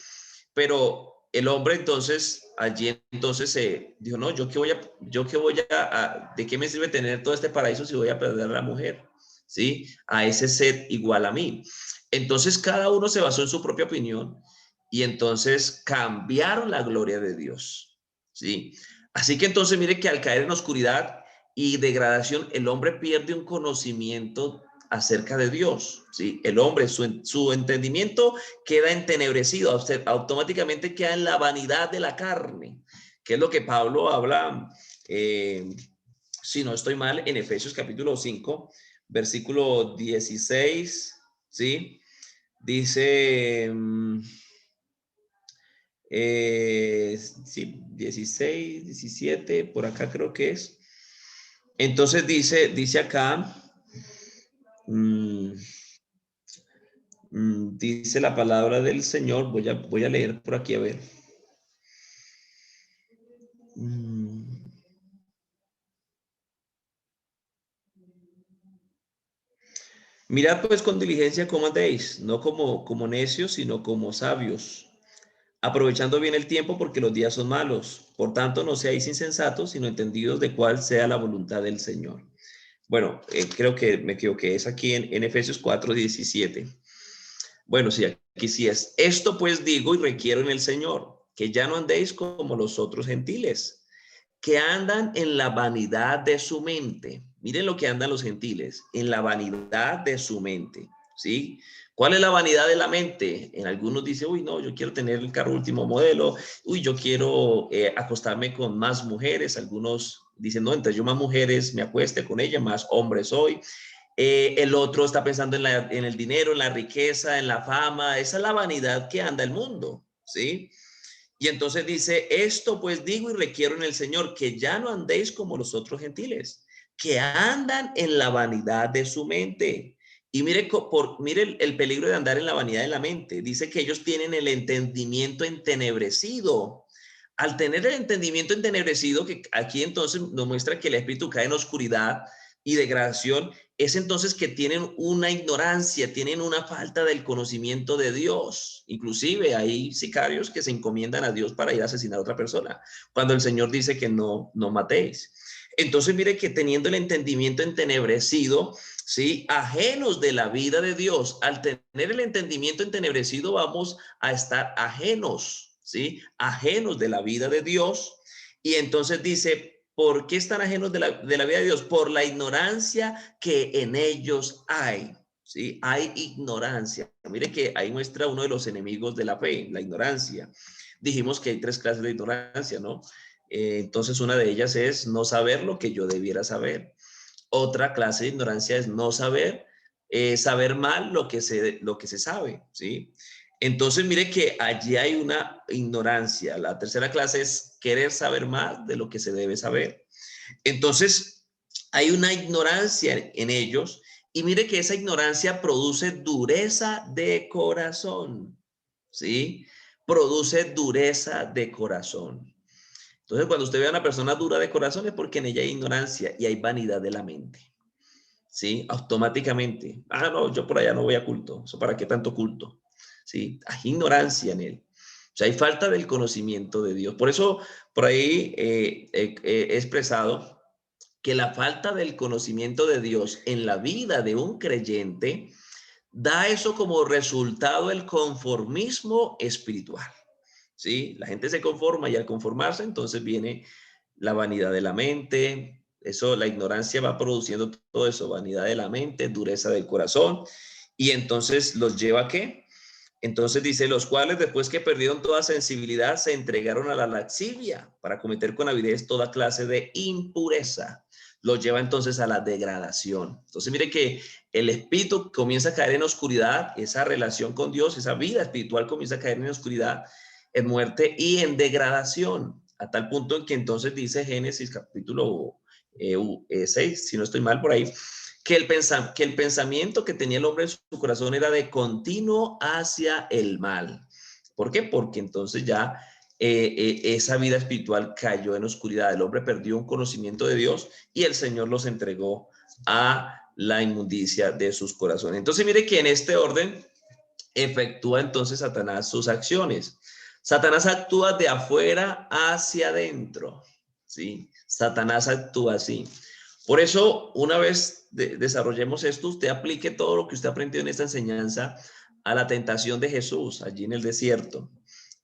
Speaker 1: pero el hombre entonces, allí entonces dijo, no, ¿de qué me sirve tener todo este paraíso si voy a perder a la mujer? ¿Sí? A ese ser igual a mí. Entonces cada uno se basó en su propia opinión y entonces cambiaron la gloria de Dios. ¿Sí? Así que entonces mire que al caer en oscuridad y degradación, el hombre pierde un conocimiento acerca de Dios, ¿sí? El hombre, su entendimiento queda entenebrecido, automáticamente queda en la vanidad de la carne, que es lo que Pablo habla, si no estoy mal, en Efesios capítulo 5, versículo 16, ¿sí? Dice, sí, 16, 17, por acá creo que es. Entonces dice acá, dice la palabra del Señor, voy a leer por aquí a ver. Mirad pues con diligencia cómo andéis, no como necios, sino como sabios, aprovechando bien el tiempo porque los días son malos. Por tanto, no seáis insensatos, sino entendidos de cuál sea la voluntad del Señor. Bueno, creo que me equivoqué, es aquí en Efesios 4:17. Bueno, sí, aquí sí es. Esto pues digo y requiero en el Señor, que ya no andéis como los otros gentiles, que andan en la vanidad de su mente. Miren lo que andan los gentiles, en la vanidad de su mente, ¿sí? ¿Cuál es la vanidad de la mente? En algunos dice, uy, no, yo quiero tener el carro último modelo, uy, yo quiero acostarme con más mujeres. Algunos dicen, no, entonces yo más mujeres me acueste con ella, más hombre soy. El otro está pensando en el dinero, en la riqueza, en la fama. Esa es la vanidad que anda el mundo, ¿sí? Y entonces dice, esto pues digo y requiero en el Señor, que ya no andéis como los otros gentiles, que andan en la vanidad de su mente. Y mire el peligro de andar en la vanidad de la mente. Dice que ellos tienen el entendimiento entenebrecido. Al tener el entendimiento entenebrecido, que aquí entonces nos muestra que el espíritu cae en oscuridad y degradación, es entonces que tienen una ignorancia, tienen una falta del conocimiento de Dios. Inclusive hay sicarios que se encomiendan a Dios para ir a asesinar a otra persona, cuando el Señor dice que no matéis. Entonces mire que teniendo el entendimiento entenebrecido, ¿sí? Ajenos de la vida de Dios, al tener el entendimiento entenebrecido vamos a estar ajenos, ¿sí? Ajenos de la vida de Dios. Y entonces dice, ¿por qué están ajenos de la vida de Dios? Por la ignorancia que en ellos hay, ¿sí? Hay ignorancia. Mire que ahí muestra uno de los enemigos de la fe, la ignorancia. Dijimos que hay tres clases de ignorancia, ¿no? Entonces una de ellas es no saber lo que yo debiera saber. Otra clase de ignorancia es no saber, saber mal lo que se sabe, ¿sí? Entonces, mire que allí hay una ignorancia. La tercera clase es querer saber más de lo que se debe saber. Entonces, hay una ignorancia en ellos y mire que esa ignorancia produce dureza de corazón, ¿sí? Produce dureza de corazón. Entonces, cuando usted ve a una persona dura de corazón es porque en ella hay ignorancia y hay vanidad de la mente, ¿sí? Automáticamente. Ah, no, yo por allá no voy a culto. ¿Eso para qué tanto culto? ¿Sí? Hay ignorancia en él. O sea, hay falta del conocimiento de Dios. Por eso, por ahí he expresado que la falta del conocimiento de Dios en la vida de un creyente da eso como resultado el conformismo espiritual. ¿Sí? La gente se conforma y al conformarse entonces viene la vanidad de la mente, eso, la ignorancia va produciendo todo eso, vanidad de la mente, dureza del corazón, y entonces los lleva a qué? Entonces dice, los cuales después que perdieron toda sensibilidad se entregaron a la lascivia para cometer con avidez toda clase de impureza. Los lleva entonces a la degradación. Entonces mire que el espíritu comienza a caer en oscuridad, esa relación con Dios, esa vida espiritual comienza a caer en oscuridad, en muerte y en degradación, a tal punto en que entonces dice Génesis capítulo 6, si no estoy mal por ahí, que el pensamiento que tenía el hombre en su corazón era de continuo hacia el mal. ¿Por qué? Porque entonces ya esa vida espiritual cayó en oscuridad. El hombre perdió un conocimiento de Dios y el Señor los entregó a la inmundicia de sus corazones. Entonces mire que en este orden efectúa entonces Satanás sus acciones. Satanás actúa de afuera hacia adentro, ¿sí? Satanás actúa así. Por eso, una vez desarrollemos esto, usted aplique todo lo que usted aprendió en esta enseñanza a la tentación de Jesús allí en el desierto.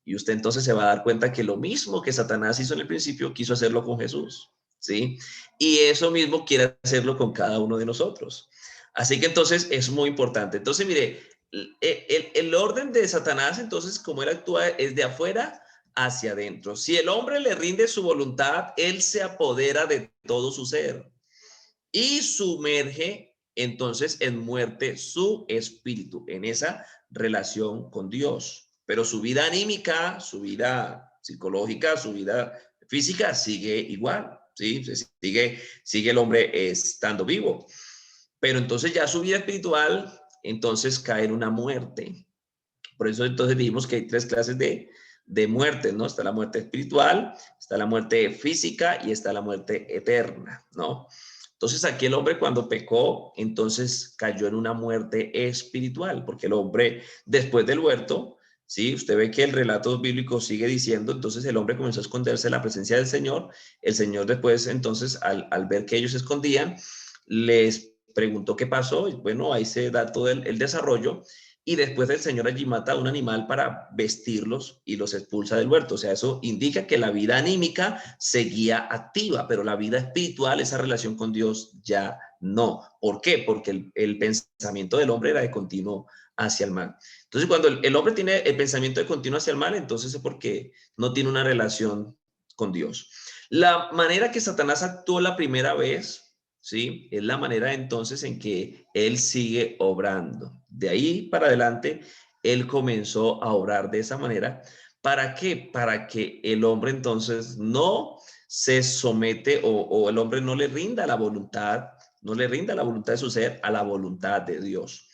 Speaker 1: Y usted entonces se va a dar cuenta que lo mismo que Satanás hizo en el principio, quiso hacerlo con Jesús, ¿sí? Y eso mismo quiere hacerlo con cada uno de nosotros. Así que entonces es muy importante. Entonces, mire, el orden de Satanás, entonces, como él actúa, es de afuera hacia adentro. Si el hombre le rinde su voluntad, él se apodera de todo su ser y sumerge entonces en muerte su espíritu, en esa relación con Dios. Pero su vida anímica, su vida psicológica, su vida física sigue igual, ¿sí? Sigue el hombre estando vivo. Pero entonces ya su vida espiritual, entonces cae en una muerte. Por eso entonces dijimos que hay tres clases de muerte, ¿no? Está la muerte espiritual, está la muerte física y está la muerte eterna, ¿no? Entonces aquí el hombre cuando pecó, entonces cayó en una muerte espiritual, porque el hombre después del huerto, ¿sí? Usted ve que el relato bíblico sigue diciendo, entonces el hombre comenzó a esconderse en la presencia del Señor, el Señor después entonces al ver que ellos se escondían, les preguntó qué pasó, y bueno, ahí se da todo el desarrollo, y después el Señor allí mata a un animal para vestirlos y los expulsa del huerto. O sea, eso indica que la vida anímica seguía activa, pero la vida espiritual, esa relación con Dios, ya no. ¿Por qué? Porque el pensamiento del hombre era de continuo hacia el mal. Entonces, cuando el hombre tiene el pensamiento de continuo hacia el mal, entonces es porque no tiene una relación con Dios. La manera que Satanás actuó la primera vez, ¿sí? Es la manera entonces en que Él sigue obrando. De ahí para adelante, Él comenzó a obrar de esa manera. ¿Para qué? Para que el hombre entonces no se somete o el hombre no le rinda la voluntad, no le rinda la voluntad de su ser a la voluntad de Dios.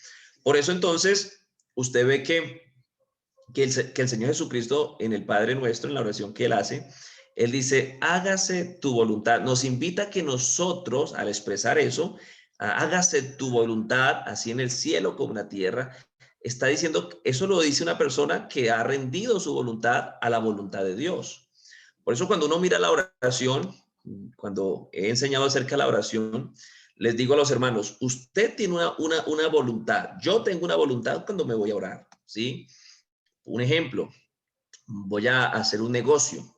Speaker 1: Por eso entonces, usted ve que el Señor Jesucristo en el Padre Nuestro, en la oración que Él hace, Él dice, hágase tu voluntad. Nos invita a que nosotros, al expresar eso, hágase tu voluntad, así en el cielo como en la tierra. Está diciendo, eso lo dice una persona que ha rendido su voluntad a la voluntad de Dios. Por eso cuando uno mira la oración, cuando he enseñado acerca de la oración, les digo a los hermanos, usted tiene una voluntad. Yo tengo una voluntad cuando me voy a orar, ¿sí? Un ejemplo, voy a hacer un negocio.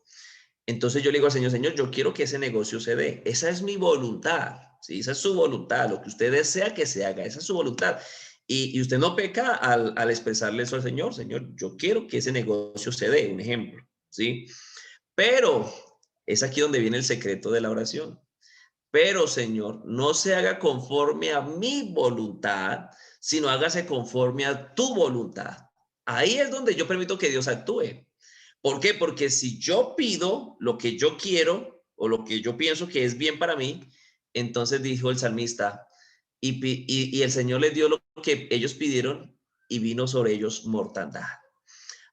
Speaker 1: Entonces yo le digo al Señor, Señor, yo quiero que ese negocio se dé. Esa es mi voluntad, ¿sí? Esa es su voluntad, lo que usted desea que se haga, esa es su voluntad. Y usted no peca al expresarle eso al Señor, Señor, yo quiero que ese negocio se dé, un ejemplo, ¿sí? Pero es aquí donde viene el secreto de la oración. Pero, Señor, no se haga conforme a mi voluntad, sino hágase conforme a tu voluntad. Ahí es donde yo permito que Dios actúe. ¿Por qué? Porque si yo pido lo que yo quiero o lo que yo pienso que es bien para mí, entonces dijo el salmista, y el Señor les dio lo que ellos pidieron y vino sobre ellos mortandad.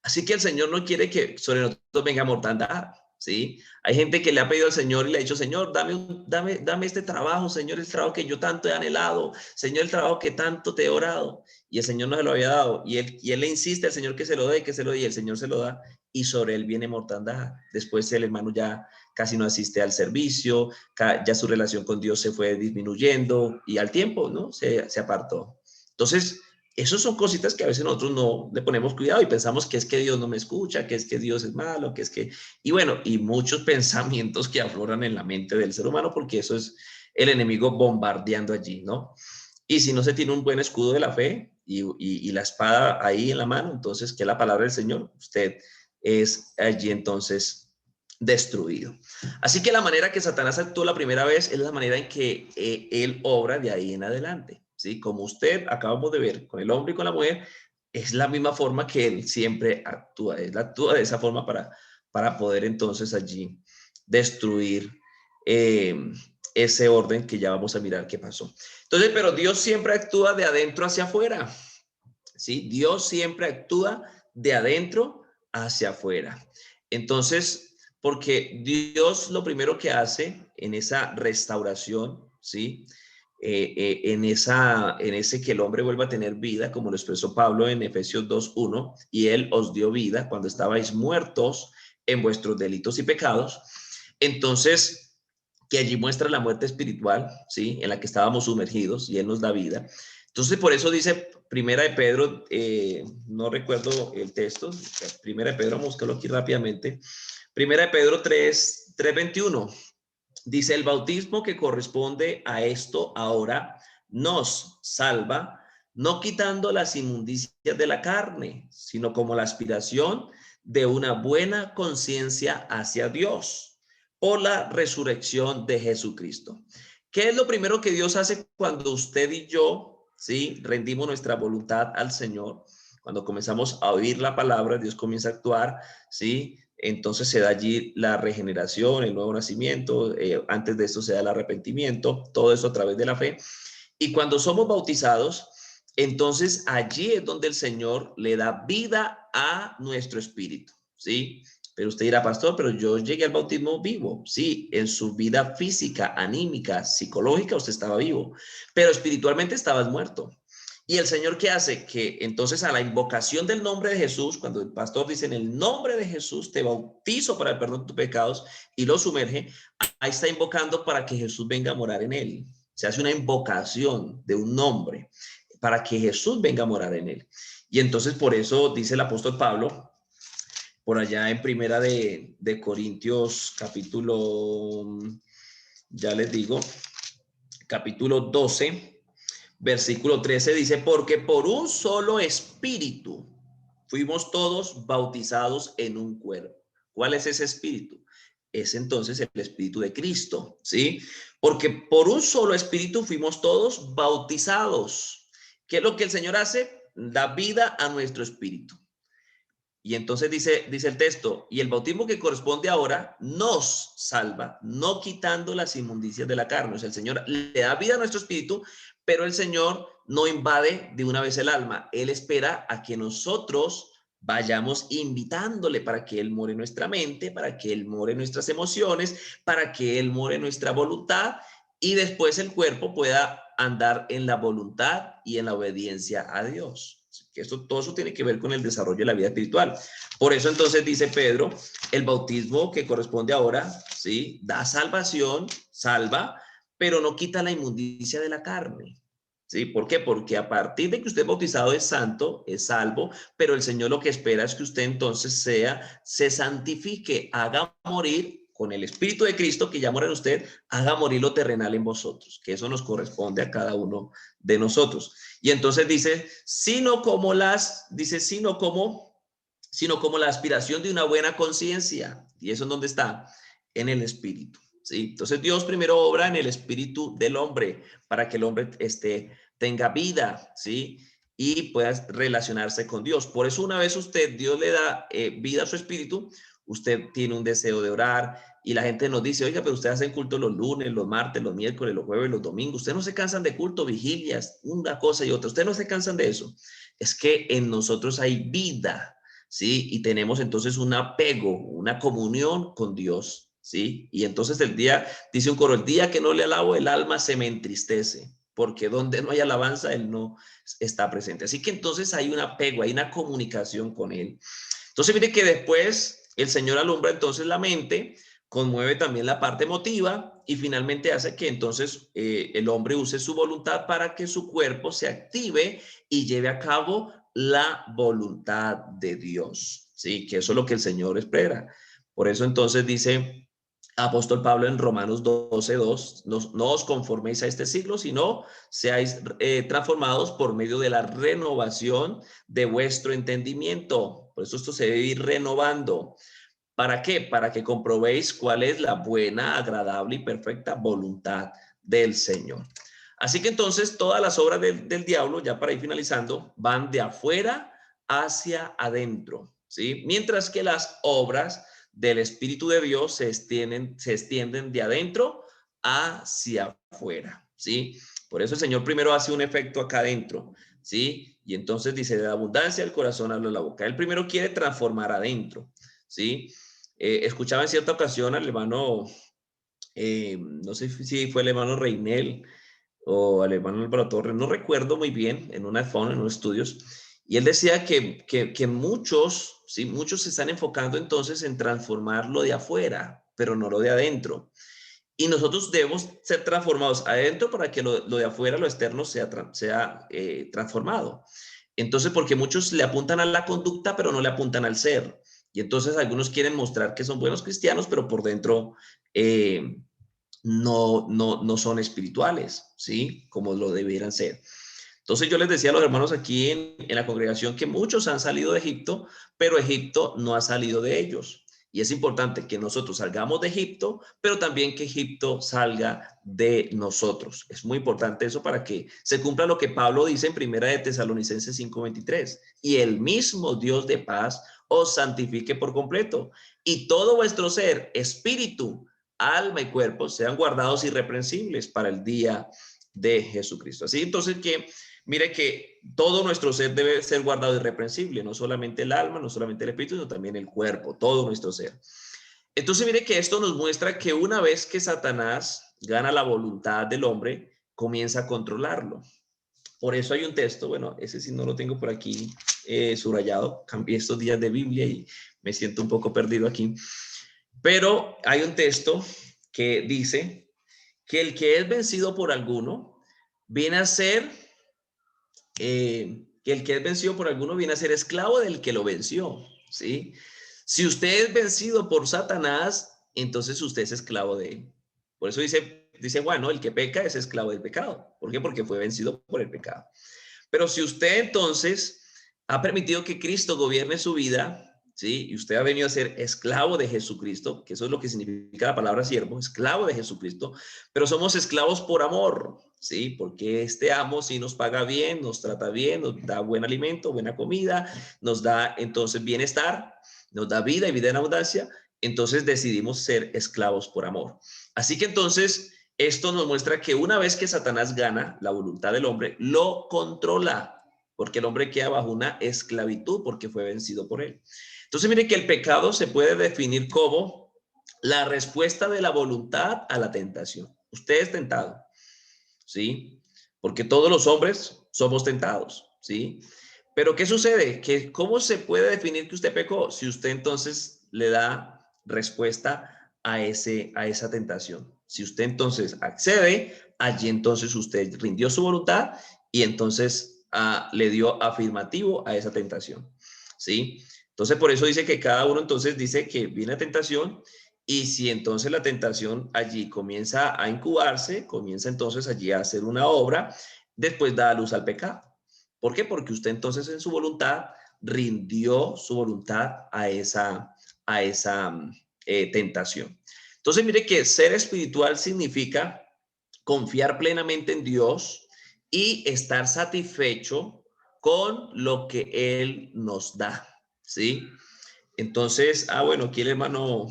Speaker 1: Así que el Señor no quiere que sobre nosotros venga mortandad, ¿sí? Hay gente que le ha pedido al Señor y le ha dicho, Señor, dame este trabajo, Señor, el trabajo que yo tanto he anhelado, Señor, el trabajo que tanto te he orado. Y el Señor no se lo había dado. Y él le insiste al Señor que se lo dé, que se lo dé, y el Señor se lo da. Y sobre él viene mortandad. Después el hermano ya casi no asiste al servicio, ya su relación con Dios se fue disminuyendo y al tiempo, ¿no? Se apartó. Entonces, esas son cositas que a veces nosotros no le ponemos cuidado y pensamos que es que Dios no me escucha, que es que Dios es malo, que es que... Y bueno, y muchos pensamientos que afloran en la mente del ser humano porque eso es el enemigo bombardeando allí, ¿no? Y si no se tiene un buen escudo de la fe y la espada ahí en la mano, entonces, que es la palabra del Señor, usted es allí entonces destruido. Así que la manera que Satanás actuó la primera vez es la manera en que él obra de ahí en adelante. ¿Sí? Como usted acabamos de ver con el hombre y con la mujer, es la misma forma que él siempre actúa. Él actúa de esa forma para poder entonces allí destruir eh, ese orden que ya vamos a mirar qué pasó. Entonces, pero Dios siempre actúa de adentro hacia afuera. ¿Sí? Dios siempre actúa de adentro hacia afuera. Entonces, porque Dios lo primero que hace en esa restauración, ¿sí? En ese que el hombre vuelva a tener vida, como lo expresó Pablo en Efesios 2:1, y él os dio vida cuando estabais muertos en vuestros delitos y pecados. Entonces, que allí muestra la muerte espiritual, ¿sí? En la que estábamos sumergidos y él nos da vida. Entonces, por eso dice Primera de Pedro, no recuerdo el texto, Primera de Pedro, vamos a buscarlo aquí rápidamente. Primera de Pedro 3:21. Dice, el bautismo que corresponde a esto ahora nos salva, no quitando las inmundicias de la carne, sino como la aspiración de una buena conciencia hacia Dios por la resurrección de Jesucristo. ¿Qué es lo primero que Dios hace cuando usted y yo, sí, rendimos nuestra voluntad al Señor? Cuando comenzamos a oír la palabra, Dios comienza a actuar, ¿sí? Entonces se da allí la regeneración, el nuevo nacimiento, antes de esto se da el arrepentimiento, todo eso a través de la fe. Y cuando somos bautizados, entonces allí es donde el Señor le da vida a nuestro espíritu, ¿sí? Pero usted dirá, pastor, pero yo llegué al bautismo vivo. Sí, en su vida física, anímica, psicológica, usted estaba vivo, pero espiritualmente estabas muerto. ¿Y el Señor qué hace? Que entonces a la invocación del nombre de Jesús, cuando el pastor dice en el nombre de Jesús, te bautizo para el perdón de tus pecados y lo sumerge, ahí está invocando para que Jesús venga a morar en él. Se hace una invocación de un nombre para que Jesús venga a morar en él. Y entonces por eso dice el apóstol Pablo, por allá en primera de Corintios capítulo, ya les digo, capítulo 12, versículo 13 dice, porque por un solo espíritu fuimos todos bautizados en un cuerpo. ¿Cuál es ese espíritu? Es entonces el espíritu de Cristo, ¿sí? Porque por un solo espíritu fuimos todos bautizados. ¿Qué es lo que el Señor hace? Da vida a nuestro espíritu. Y entonces dice el texto, y el bautismo que corresponde ahora nos salva, no quitando las inmundicias de la carne. O sea, el Señor le da vida a nuestro espíritu, pero el Señor no invade de una vez el alma. Él espera a que nosotros vayamos invitándole para que Él more en nuestra mente, para que Él more en nuestras emociones, para que Él more en nuestra voluntad y después el cuerpo pueda andar en la voluntad y en la obediencia a Dios. Que todo eso tiene que ver con el desarrollo de la vida espiritual. Por eso entonces dice Pedro, el bautismo que corresponde ahora, ¿sí? Da salvación, salva, pero no quita la inmundicia de la carne. ¿Sí? ¿Por qué? Porque a partir de que usted es bautizado es santo, es salvo, pero el Señor lo que espera es que usted entonces se santifique, haga morir con el Espíritu de Cristo que ya mora en usted, haga morir lo terrenal en vosotros, que eso nos corresponde a cada uno de nosotros. Y entonces dice, sino como la aspiración de una buena conciencia. ¿Y eso en dónde está? En el espíritu. ¿Sí? Entonces Dios primero obra en el espíritu del hombre para que el hombre tenga vida, ¿sí? Y pueda relacionarse con Dios. Por eso una vez Dios le da vida a su espíritu, usted tiene un deseo de orar y la gente nos dice, oiga, pero ustedes hacen culto los lunes, los martes, los miércoles, los jueves, los domingos. Ustedes no se cansan de culto, vigilias, una cosa y otra. Ustedes no se cansan de eso. Es que en nosotros hay vida, ¿sí? Y tenemos entonces un apego, una comunión con Dios, ¿sí? Y entonces dice un coro, el día que no le alabo, el alma se me entristece, porque donde no hay alabanza, Él no está presente. Así que entonces hay un apego, hay una comunicación con Él. Entonces mire que después el Señor alumbra entonces la mente, conmueve también la parte emotiva y finalmente hace que entonces el hombre use su voluntad para que su cuerpo se active y lleve a cabo la voluntad de Dios, ¿sí? Que eso es lo que el Señor espera. Por eso entonces dice apóstol Pablo en Romanos 12:2, no os conforméis a este siglo, sino seáis transformados por medio de la renovación de vuestro entendimiento. Por eso esto se debe ir renovando. ¿Para qué? Para que comprobéis cuál es la buena, agradable y perfecta voluntad del Señor. Así que entonces todas las obras del diablo, ya para ir finalizando, van de afuera hacia adentro, ¿sí? Mientras que las obras del Espíritu de Dios se extienden de adentro hacia afuera, ¿sí? Por eso el Señor primero hace un efecto acá adentro, ¿sí? Y entonces dice, de la abundancia del corazón habla la boca. Él primero quiere transformar adentro, ¿sí? Escuchaba en cierta ocasión al hermano, no sé si fue el hermano Reinel o al hermano Álvaro Torres, no recuerdo muy bien, en una phone, en unos estudios, y él decía que muchos, ¿sí? Muchos se están enfocando entonces en transformar lo de afuera, pero no lo de adentro. Y nosotros debemos ser transformados adentro para que lo de afuera, lo externo, sea transformado. Entonces, porque muchos le apuntan a la conducta, pero no le apuntan al ser. Y entonces algunos quieren mostrar que son buenos cristianos, pero por dentro no son espirituales, ¿sí? Como lo debieran ser. Entonces yo les decía a los hermanos aquí en la congregación que muchos han salido de Egipto, pero Egipto no ha salido de ellos. Y es importante que nosotros salgamos de Egipto, pero también que Egipto salga de nosotros. Es muy importante eso para que se cumpla lo que Pablo dice en Primera de Tesalonicenses 5:23. Y el mismo Dios de paz os santifique por completo. Y todo vuestro ser, espíritu, alma y cuerpo sean guardados irreprensibles para el día de Jesucristo. Así entonces que mire que todo nuestro ser debe ser guardado irreprensible, no solamente el alma, no solamente el espíritu, sino también el cuerpo, todo nuestro ser. Entonces mire que esto nos muestra que una vez que Satanás gana la voluntad del hombre, comienza a controlarlo. Por eso hay un texto, bueno, ese sí no lo tengo por aquí subrayado, cambié estos días de Biblia y me siento un poco perdido aquí, pero hay un texto que dice que el que es vencido por alguno viene a ser que el que es vencido por alguno viene a ser esclavo del que lo venció, ¿sí? Si usted es vencido por Satanás, entonces usted es esclavo de él. Por eso dice Juan, ¿no? El que peca es esclavo del pecado. ¿Por qué? Porque fue vencido por el pecado. Pero si usted entonces ha permitido que Cristo gobierne su vida, ¿sí? Y usted ha venido a ser esclavo de Jesucristo, que eso es lo que significa la palabra siervo, esclavo de Jesucristo, pero somos esclavos por amor, ¿sí? Porque este amo sí nos paga bien, nos trata bien, nos da buen alimento, buena comida, nos da entonces bienestar, nos da vida y vida en abundancia, entonces decidimos ser esclavos por amor. Así que entonces esto nos muestra que una vez que Satanás gana la voluntad del hombre, lo controla, porque el hombre queda bajo una esclavitud porque fue vencido por él. Entonces, mire que el pecado se puede definir como la respuesta de la voluntad a la tentación. Usted es tentado, ¿sí? Porque todos los hombres somos tentados, ¿sí? Pero ¿qué sucede? Que ¿cómo se puede definir que usted pecó? Si usted entonces le da respuesta a esa tentación. Si usted entonces accede, allí entonces usted rindió su voluntad y entonces le dio afirmativo a esa tentación, ¿sí? Entonces por eso dice que cada uno entonces dice que viene la tentación y si entonces la tentación allí comienza a incubarse, comienza entonces allí a hacer una obra, después da luz al pecado. ¿Por qué? Porque usted entonces en su voluntad rindió su voluntad a esa tentación. Entonces mire que ser espiritual significa confiar plenamente en Dios y estar satisfecho con lo que Él nos da, ¿sí? Entonces, bueno, aquí el hermano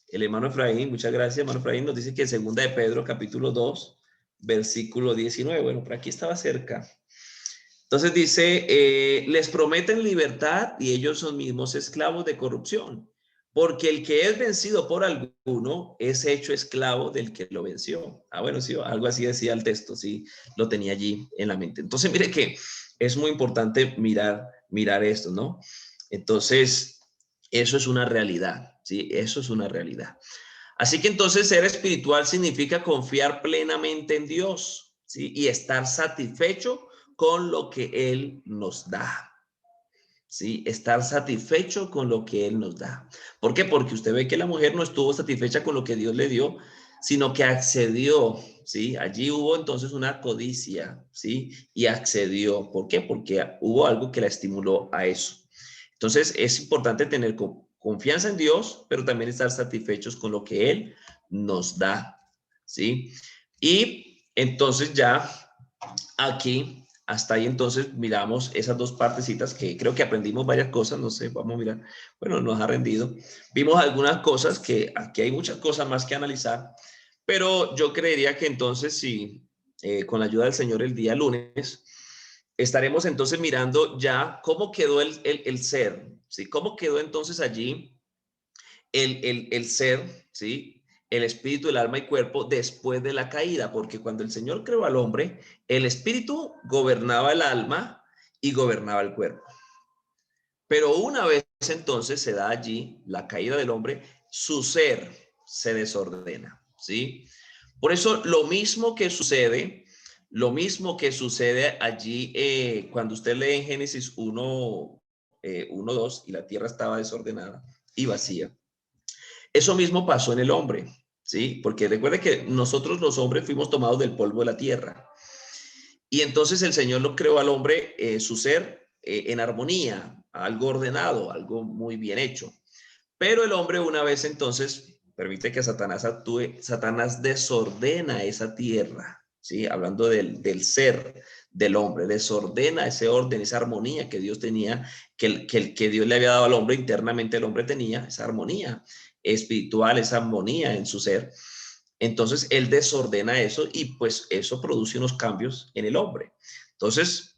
Speaker 1: Efraín, muchas gracias, hermano Efraín, nos dice que en segunda de Pedro, capítulo 2, versículo 19, bueno, por aquí estaba cerca. Entonces dice, les prometen libertad y ellos son mismos esclavos de corrupción, porque el que es vencido por alguno es hecho esclavo del que lo venció. Bueno, sí, algo así decía el texto, sí, lo tenía allí en la mente. Entonces, mire que es muy importante mirar esto, ¿no? Entonces, eso es una realidad, ¿sí? Eso es una realidad. Así que entonces ser espiritual significa confiar plenamente en Dios, ¿sí? Y estar satisfecho con lo que Él nos da, ¿sí? Estar satisfecho con lo que Él nos da. ¿Por qué? Porque usted ve que la mujer no estuvo satisfecha con lo que Dios le dio, sino que accedió, ¿sí? Allí hubo entonces una codicia, ¿sí? Y accedió. ¿Por qué? Porque hubo algo que la estimuló a eso. Entonces es importante tener confianza en Dios, pero también estar satisfechos con lo que Él nos da, ¿sí? Y entonces ya aquí, hasta ahí entonces miramos esas dos partecitas que creo que aprendimos varias cosas, no sé, vamos a mirar, bueno, nos ha rendido. Vimos algunas cosas que aquí hay muchas cosas más que analizar, pero yo creería que entonces si con la ayuda del Señor el día lunes estaremos entonces mirando ya cómo quedó el ser, ¿sí? Cómo quedó entonces allí el ser, ¿sí? El espíritu, el alma y cuerpo después de la caída, porque cuando el Señor creó al hombre, el espíritu gobernaba el alma y gobernaba el cuerpo. Pero una vez entonces se da allí la caída del hombre, su ser se desordena, ¿sí? Por eso lo mismo que sucede allí cuando usted lee en Génesis 1, 2 y la tierra estaba desordenada y vacía. Eso mismo pasó en el hombre, ¿sí? Porque recuerde que nosotros los hombres fuimos tomados del polvo de la tierra. Y entonces el Señor lo creó al hombre, su ser, en armonía, algo ordenado, algo muy bien hecho. Pero el hombre una vez entonces permite que Satanás actúe, Satanás desordena esa tierra, ¿sí? Hablando del ser del hombre, desordena ese orden, esa armonía que Dios tenía, que Dios le había dado al hombre, internamente el hombre tenía esa armonía espiritual, esa armonía en su ser. Entonces él desordena eso y pues eso produce unos cambios en el hombre. Entonces,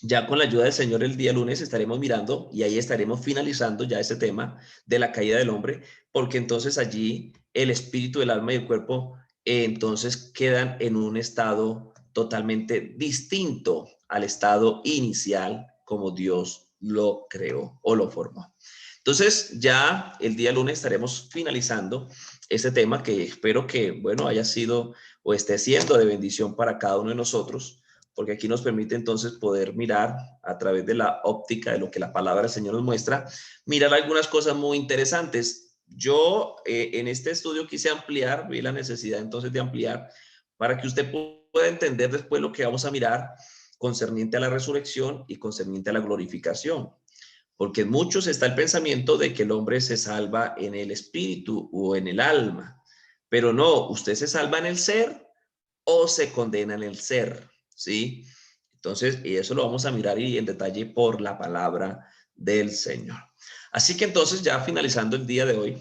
Speaker 1: ya con la ayuda del Señor el día lunes estaremos mirando y ahí estaremos finalizando ya ese tema de la caída del hombre, porque entonces allí el espíritu, el alma y el cuerpo entonces quedan en un estado totalmente distinto al estado inicial como Dios lo creó o lo formó. Entonces ya el día lunes estaremos finalizando este tema que espero que, bueno, haya sido o esté siendo de bendición para cada uno de nosotros, porque aquí nos permite entonces poder mirar a través de la óptica de lo que la palabra del Señor nos muestra, mirar algunas cosas muy interesantes. Yo en este estudio quise ampliar, vi la necesidad entonces de ampliar para que usted pueda entender después lo que vamos a mirar concerniente a la resurrección y concerniente a la glorificación. porque en muchos está el pensamiento de que el hombre se salva en el espíritu o en el alma, pero no, usted se salva en el ser o se condena en el ser, ¿sí? Entonces, y eso lo vamos a mirar y en detalle por la palabra del Señor. Así que entonces, ya finalizando el día de hoy,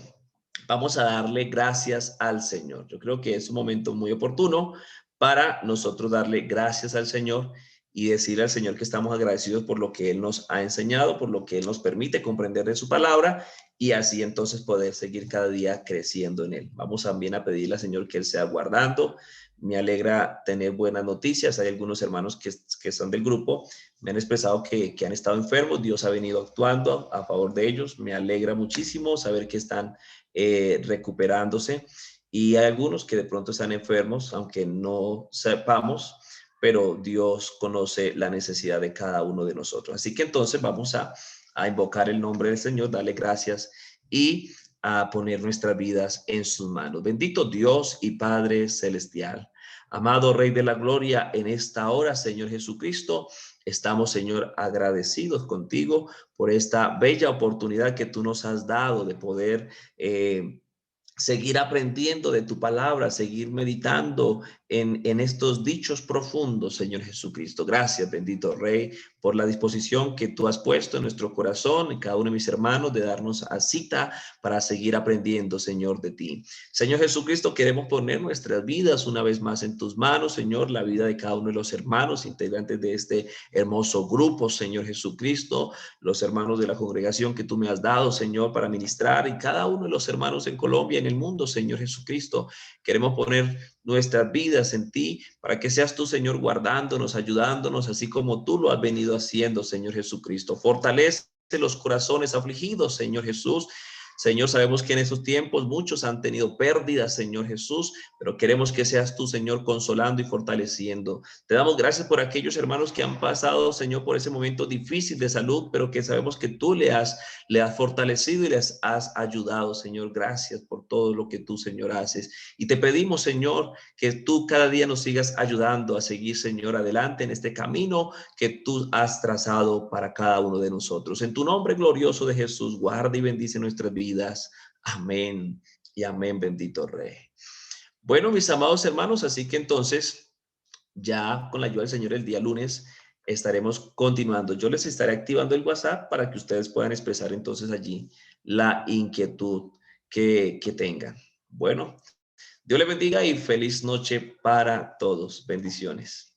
Speaker 1: vamos a darle gracias al Señor. Yo creo que es un momento muy oportuno para nosotros darle gracias al Señor y decirle al Señor que estamos agradecidos por lo que Él nos ha enseñado, por lo que Él nos permite comprender de su palabra y así entonces poder seguir cada día creciendo en Él. Vamos también a pedirle al Señor que Él sea guardando. Me alegra tener buenas noticias. Hay algunos hermanos que son del grupo, me han expresado que han estado enfermos. Dios ha venido actuando a favor de ellos. Me alegra muchísimo saber que están recuperándose. Y hay algunos que de pronto están enfermos, aunque no sepamos, pero Dios conoce la necesidad de cada uno de nosotros. Así que entonces vamos a invocar el nombre del Señor, darle gracias y a poner nuestras vidas en sus manos. Bendito Dios y Padre Celestial. Amado Rey de la Gloria, en esta hora, Señor Jesucristo, estamos, Señor, agradecidos contigo por esta bella oportunidad que tú nos has dado de poder seguir aprendiendo de tu palabra, seguir meditando en estos dichos profundos, Señor Jesucristo. Gracias, bendito Rey, por la disposición que tú has puesto en nuestro corazón, en cada uno de mis hermanos, de darnos a cita para seguir aprendiendo, Señor, de ti. Señor Jesucristo, queremos poner nuestras vidas una vez más en tus manos, Señor, la vida de cada uno de los hermanos, integrantes de este hermoso grupo, Señor Jesucristo, los hermanos de la congregación que tú me has dado, Señor, para ministrar, y cada uno de los hermanos en Colombia, en el mundo, Señor Jesucristo. Queremos poner nuestras vidas en ti para que seas tú, Señor, guardándonos, ayudándonos, así como tú lo has venido haciendo, Señor Jesucristo. Fortalece los corazones afligidos, Señor Jesús. Señor, sabemos que en esos tiempos muchos han tenido pérdidas, Señor Jesús, pero queremos que seas tú, Señor, consolando y fortaleciendo. Te damos gracias por aquellos hermanos que han pasado, Señor, por ese momento difícil de salud, pero que sabemos que tú le has fortalecido y les has ayudado, Señor. Gracias por todo lo que tú, Señor, haces. Y te pedimos, Señor, que tú cada día nos sigas ayudando a seguir, Señor, adelante en este camino que tú has trazado para cada uno de nosotros. En tu nombre glorioso de Jesús, guarda y bendice nuestras vidas. Amén y amén, bendito Rey. Bueno, mis amados hermanos, así que entonces ya con la ayuda del Señor el día lunes estaremos continuando. Yo les estaré activando el WhatsApp para que ustedes puedan expresar entonces allí la inquietud que tengan. Bueno, Dios les bendiga y feliz noche para todos. Bendiciones.